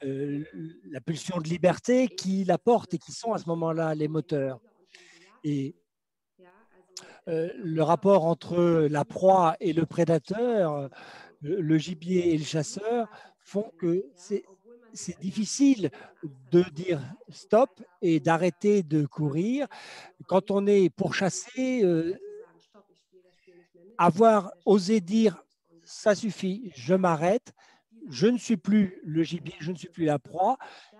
la pulsion de liberté qui la portent et qui sont à ce moment-là les moteurs. Et le rapport entre la proie et le prédateur, le gibier et le chasseur, font que c'est difficile de dire stop et d'arrêter de courir. Quand on est pourchassé, avoir osé dire ça suffit, je m'arrête, je ne suis plus le gibier, je ne suis plus la proie.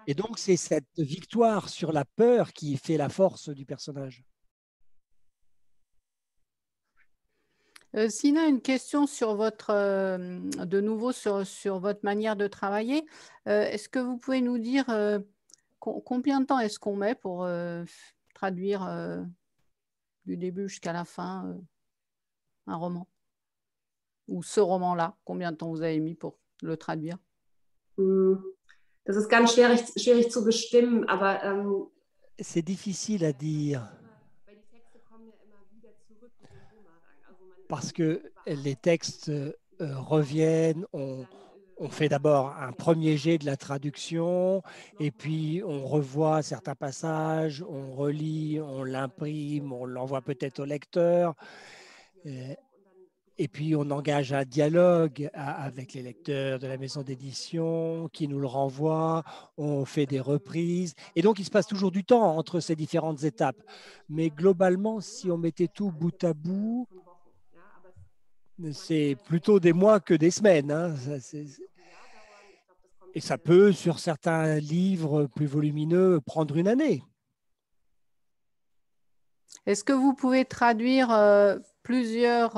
Et donc, c'est cette victoire sur la peur qui fait la force du personnage. Sina, une question sur de nouveau sur votre manière de travailler. Est-ce que vous pouvez nous dire combien de temps est-ce qu'on met pour traduire du début jusqu'à la fin un roman? Ou ce roman-là, combien de temps vous avez mis pour le traduire? Das ist ganz schwierig zu bestimmen, aber C'est difficile à dire parce que les textes reviennent. On fait d'abord un premier jet de la traduction et puis on revoit certains passages, on relit, on l'imprime, on l'envoie peut-être au lecteur. Et puis, on engage un dialogue avec les lecteurs de la maison d'édition qui nous le renvoient. On fait des reprises. Et donc, il se passe toujours du temps entre ces différentes étapes. Mais globalement, si on mettait tout bout à bout, c'est plutôt des mois que des semaines, hein. Et ça peut, sur certains livres plus volumineux, prendre une année. Est-ce que vous pouvez traduire plusieurs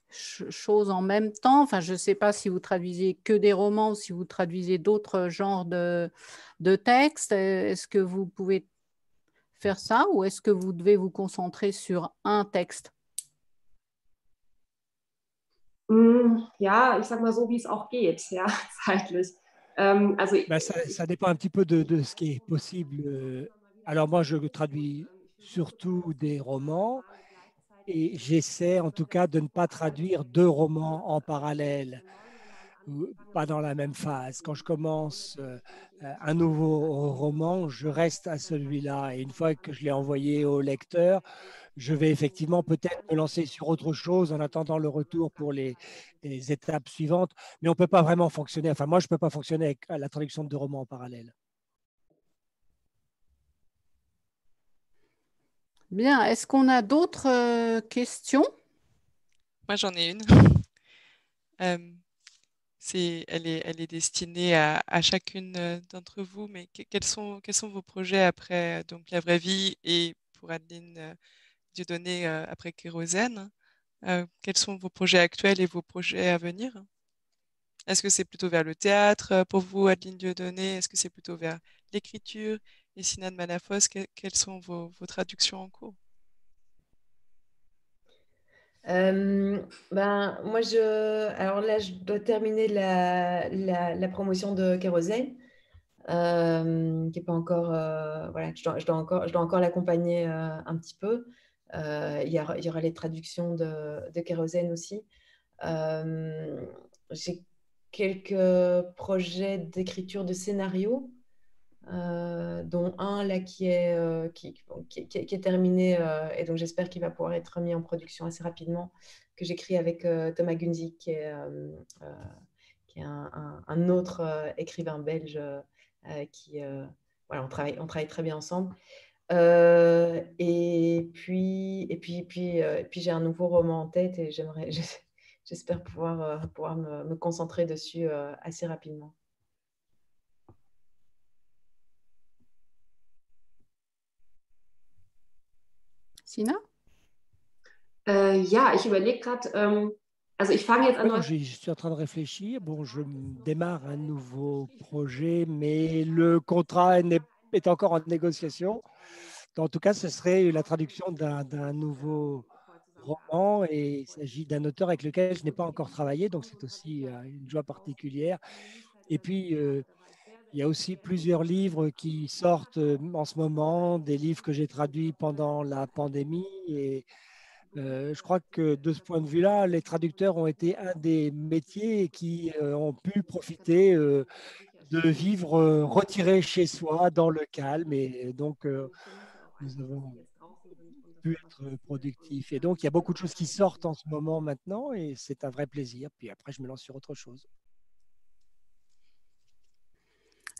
choses en même temps? Enfin, je ne sais pas si vous traduisez que des romans ou si vous traduisez d'autres genres de textes. Est-ce que vous pouvez faire ça ou est-ce que vous devez vous concentrer sur un texte? Ja, ich sag mal so, wie es auch geht, ja, zeitlich. Ça dépend un petit peu de ce qui est possible. Alors moi, je traduis surtout des romans et j'essaie en tout cas de ne pas traduire deux romans en parallèle, pas dans la même phase. Quand je commence un nouveau roman, je reste à celui-là et une fois que je l'ai envoyé au lecteur, je vais effectivement peut-être me lancer sur autre chose en attendant le retour pour les étapes suivantes. Mais on ne peut pas vraiment fonctionner, enfin moi je ne peux pas fonctionner avec la traduction de deux romans en parallèle. Bien, est-ce qu'on a d'autres questions? Moi, j'en ai une. Elle est destinée à chacune d'entre vous, mais quels sont vos projets après donc La Vraie Vie et pour Adeline Dieudonné après Kérosène? Quels sont vos projets actuels et vos projets à venir? Est-ce que c'est plutôt vers le théâtre pour vous, Adeline Dieudonné? Est-ce que c'est plutôt vers l'écriture? Et Sinan Manafos, quelles sont vos traductions en cours? Moi, alors là, je dois terminer la promotion de Kérosène, qui n'est pas encore, voilà, je dois encore l'accompagner un petit peu. Il y aura les traductions de Kérosène aussi. J'ai quelques projets d'écriture de scénario, dont un là qui est terminé et donc j'espère qu'il va pouvoir être mis en production assez rapidement, que j'écris avec Thomas Gunzi, qui est un autre écrivain belge qui voilà, on travaille très bien ensemble. Et puis j'ai un nouveau roman en tête et j'espère pouvoir me concentrer dessus assez rapidement. Sina? Ja, ich überlege gerade, also ich fange jetzt an. Je suis en train de réfléchir. Bon, je démarre un nouveau projet, mais le contrat est encore en négociation. En tout cas, ce serait la traduction d'un nouveau roman et il s'agit d'un auteur avec lequel je n'ai pas encore travaillé, donc c'est aussi une joie particulière. Et puis, il y a aussi plusieurs livres qui sortent en ce moment, des livres que j'ai traduits pendant la pandémie. Et je crois que de ce point de vue-là, les traducteurs ont été un des métiers qui ont pu profiter de vivre retiré chez soi dans le calme. Et donc, nous avons pu être productifs. Et donc, il y a beaucoup de choses qui sortent en ce moment maintenant et c'est un vrai plaisir. Puis après, je me lance sur autre chose.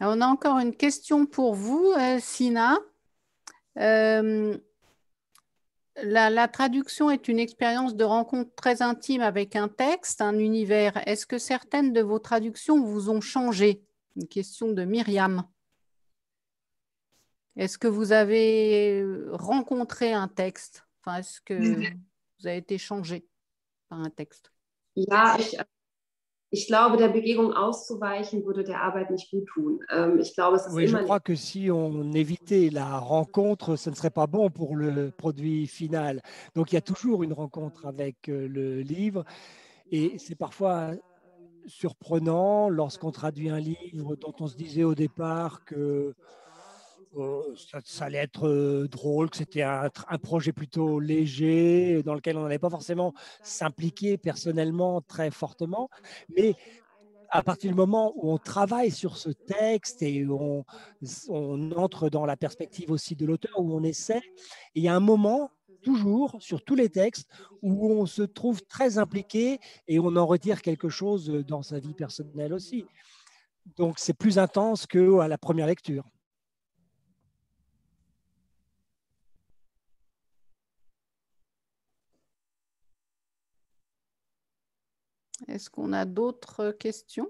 Alors, on a encore une question pour vous, Sina. La traduction est une expérience de rencontre très intime avec un texte, un univers. Est-ce que certaines de vos traductions vous ont changé? Une question de Myriam. Est-ce que vous avez rencontré un texte? Enfin, est-ce que vous avez été changé? par un texte. Ja, ich glaube, der Begegnung auszuweichen würde der Arbeit nicht gut tun. Ich glaube, es ist Oui, je immer crois que si on évitait la rencontre, ce ne serait pas bon pour le produit final. Donc, il y a toujours une rencontre avec le livre et c'est parfois surprenant lorsqu'on traduit un livre dont on se disait au départ que ça allait être drôle, que c'était un projet plutôt léger dans lequel on n'allait pas forcément s'impliquer personnellement très fortement. Mais à partir du moment où on travaille sur ce texte et on entre dans la perspective aussi de l'auteur, où on essaie, il y a un moment, toujours, sur tous les textes, où on se trouve très impliqué et on en retire quelque chose dans sa vie personnelle aussi. Donc, c'est plus intense qu'à la première lecture. Est-ce qu'on a d'autres questions?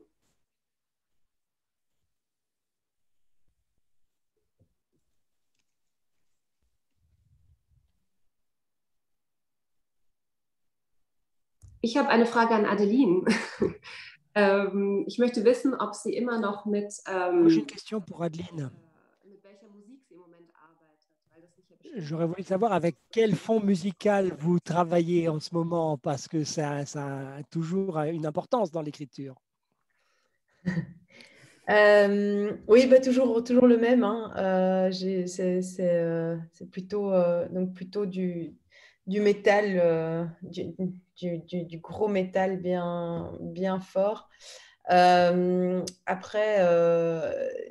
Ich habe eine Frage an Adeline. Ich möchte wissen, ob sie immer noch mit, Moi, j'ai une question pour Adeline. mit welcher Musik sie im Moment arbeitet. Weil das nicht ja J'aurais voulu savoir avec quel fond musical vous travaillez en ce moment, parce que ça a toujours une importance dans l'écriture. Oui, bah, toujours le même. Hein. C'est plutôt, donc plutôt du métal, du gros métal bien fort. Après,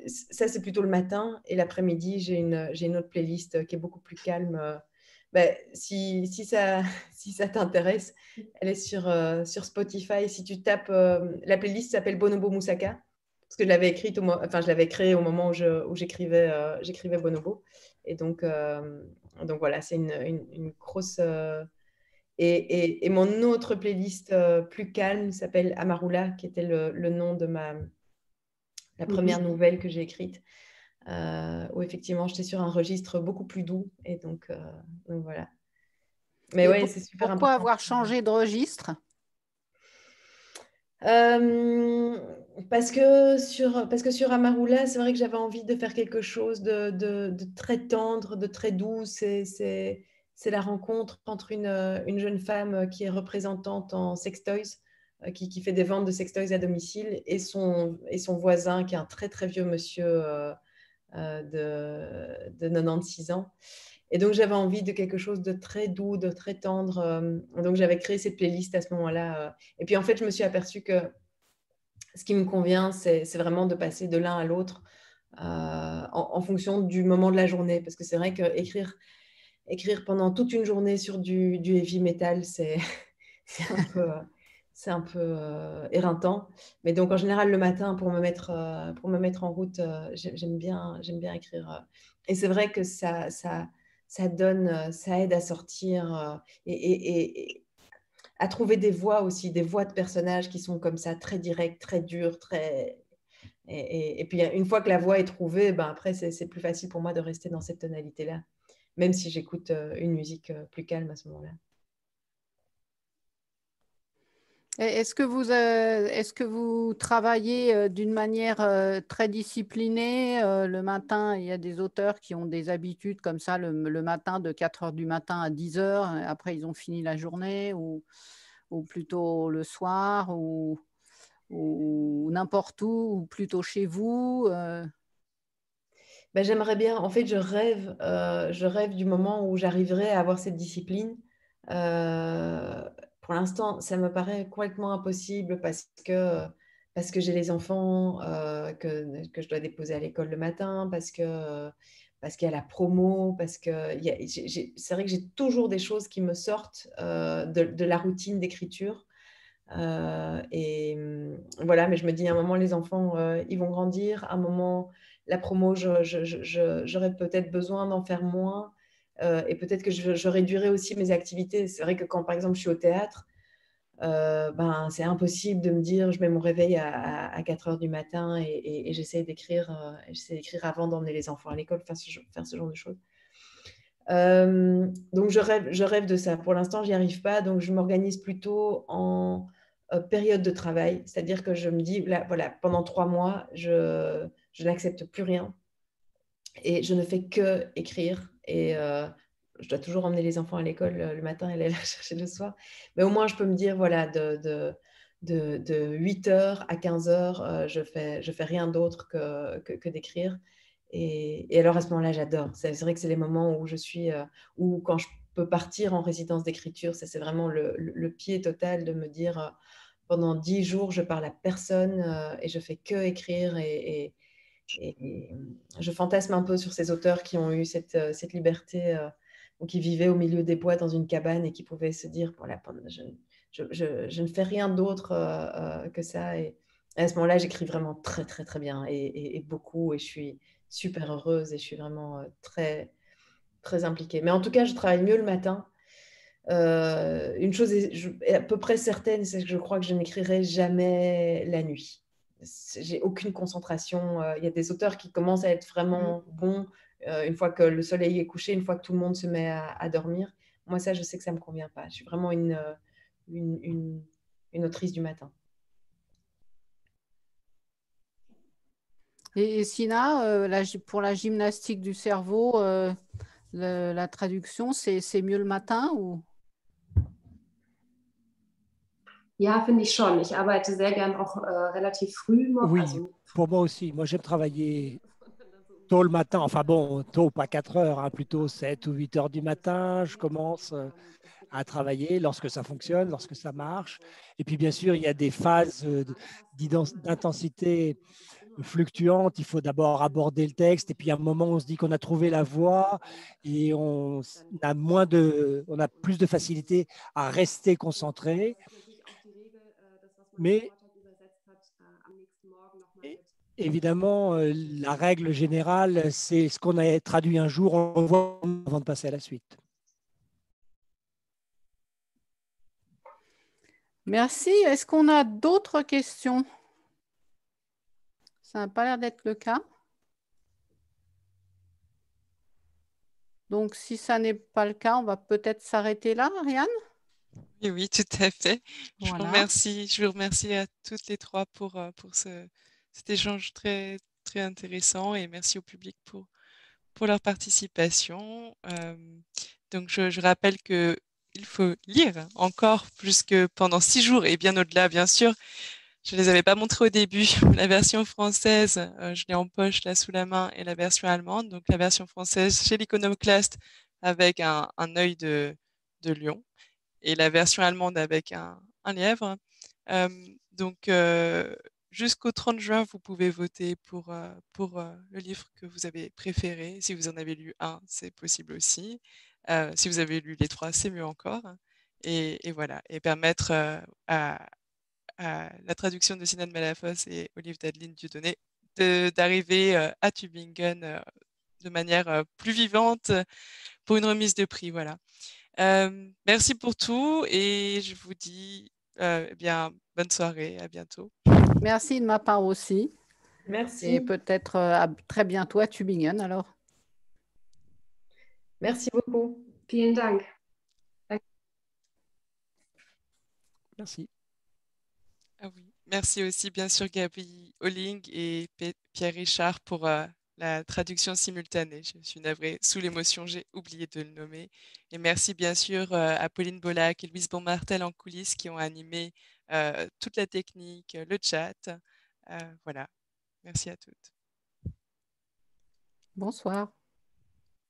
ça, c'est plutôt le matin. Et l'après-midi, j'ai une autre playlist qui est beaucoup plus calme. Bah, si ça t'intéresse, elle est sur Spotify. Si tu tapes, la playlist s'appelle Bonobo Moussaka. Parce que je l'avais écrite, je l'avais créée au moment où j'écrivais Bonobo. Et donc voilà, c'est une grosse. Et mon autre playlist plus calme s'appelle Amarula, qui était le nom de la première nouvelle que j'ai écrite, où effectivement j'étais sur un registre beaucoup plus doux. Et donc voilà. Mais ouais, c'est super important. Pourquoi avoir changé de registre? Parce que sur Amarula, c'est vrai que j'avais envie de faire quelque chose de très tendre, de très doux. C'est la rencontre entre une jeune femme qui est représentante en sextoys, qui fait des ventes de sextoys à domicile, et son voisin qui est un très très vieux monsieur de 96 ans. Et donc, j'avais envie de quelque chose de très doux, de très tendre. Donc, j'avais créé cette playlist à ce moment-là. Et puis, en fait, je me suis aperçue que ce qui me convient, c'est vraiment de passer de l'un à l'autre en fonction du moment de la journée. Parce que c'est vrai qu'écrire pendant toute une journée sur du heavy metal, c'est un peu éreintant. Mais donc, en général, le matin, pour me mettre en route, j'aime bien écrire. Et c'est vrai que ça donne, ça aide à sortir et à trouver des voix aussi, des voix de personnages qui sont comme ça, très directes, très dures, très... Et puis, une fois que la voix est trouvée, ben après, c'est plus facile pour moi de rester dans cette tonalité-là, même si j'écoute une musique plus calme à ce moment-là. Est-ce que vous travaillez d'une manière très disciplinée? Le matin, il y a des auteurs qui ont des habitudes comme ça, le matin de 4 heures du matin à 10 heures, après ils ont fini la journée, ou plutôt le soir, ou n'importe où, ou plutôt chez vous? Ben, j'aimerais bien, en fait, je rêve du moment où j'arriverai à avoir cette discipline. Pour l'instant, ça me paraît complètement impossible parce que j'ai les enfants que je dois déposer à l'école le matin, parce qu'il y a la promo, parce que c'est vrai que j'ai toujours des choses qui me sortent de la routine d'écriture. Et voilà, mais je me dis, à un moment, les enfants, ils vont grandir. À un moment, la promo, j'aurais peut-être besoin d'en faire moins. Et peut-être que je réduirai aussi mes activités. C'est vrai que quand, par exemple, je suis au théâtre, ben, c'est impossible de me dire, je mets mon réveil à 4 heures du matin et j'essaie d'écrire avant d'emmener les enfants à l'école, faire ce genre de choses. Donc, je rêve de ça. Pour l'instant, je n'y arrive pas. Donc, je m'organise plutôt en période de travail. C'est-à-dire que je me dis, là, voilà, pendant 3 mois, je n'accepte plus rien et je ne fais que écrire. Et je dois toujours emmener les enfants à l'école le matin et les chercher le soir. Mais au moins, je peux me dire, voilà, de 8h à 15h, je fais rien d'autre que d'écrire. Et alors, à ce moment-là, j'adore. C'est vrai que c'est les moments où je suis, où quand je peux partir en résidence d'écriture, c'est vraiment le pied total de me dire, pendant 10 jours, je parle à personne et je fais que écrire. Et je fantasme un peu sur ces auteurs qui ont eu cette liberté, ou qui vivaient au milieu des bois dans une cabane et qui pouvaient se dire, voilà, je ne fais rien d'autre que ça. Et à ce moment-là, j'écris vraiment très, très, très bien et beaucoup. Et je suis super heureuse et je suis vraiment très, très impliquée. Mais en tout cas, je travaille mieux le matin. Une chose est à peu près certaine, c'est que je crois que je n'écrirai jamais la nuit. J'ai aucune concentration. Il y a des auteurs qui commencent à être vraiment bons une fois que le soleil est couché, une fois que tout le monde se met à dormir. Moi, ça, je sais que ça ne me convient pas. Je suis vraiment une autrice du matin. Et Sina, pour la gymnastique du cerveau, la traduction, c'est mieux le matin ou? Ja, finde ich schon. Ich arbeite sehr gern auch relativ früh morgens. Oui, Also, pour moi aussi. Moi, j'aime travailler tôt le matin. Enfin bon, tôt, pas 4 heures, hein, plutôt 7 ou 8 heures du matin. Je commence à travailler lorsque ça fonctionne, lorsque ça marche. Et puis, bien sûr, il y a des phases d'intensité fluctuantes. Il faut d'abord aborder le texte. Et puis, à un moment, on se dit qu'on a trouvé la voie et on a plus de facilité à rester concentré. Mais évidemment, la règle générale, c'est ce qu'on a traduit un jour, on le voit avant de passer à la suite. Merci. Est-ce qu'on a d'autres questions? Ça n'a pas l'air d'être le cas. Donc, si ça n'est pas le cas, on va peut-être s'arrêter là, Ariane? Oui, oui, tout à fait. Voilà. Je vous remercie à toutes les trois pour cet échange très, très intéressant et merci au public pour leur participation. Donc, je rappelle que il faut lire encore plus que pendant 6 jours et bien au-delà, bien sûr. Je ne les avais pas montrés au début. La version française, je l'ai en poche là sous la main et la version allemande. Donc, la version française chez l'Iconoclaste avec un œil de lion et la version allemande avec un lièvre. Donc, jusqu'au 30 juin, vous pouvez voter pour le livre que vous avez préféré. Si vous en avez lu un, c'est possible aussi. Si vous avez lu les 3, c'est mieux encore. Et voilà, et permettre à la traduction de Sinan Malafosse et au livre d'Adeline Dieudonné d'arriver à Tübingen de manière plus vivante pour une remise de prix. Voilà. Merci pour tout et je vous dis eh bien, bonne soirée, à bientôt. Merci de ma part aussi. Merci. Et peut-être à très bientôt à Tübingen alors. Merci beaucoup. vielen Dank. Merci. Ah oui. Merci aussi bien sûr Gabi Holling et Pierre Richard pour la traduction simultanée. Je suis navrée, sous l'émotion, j'ai oublié de le nommer. Et merci bien sûr à Pauline Bollac et Louise Bonmartel en coulisses qui ont animé toute la technique, le chat. Voilà, merci à toutes. Bonsoir.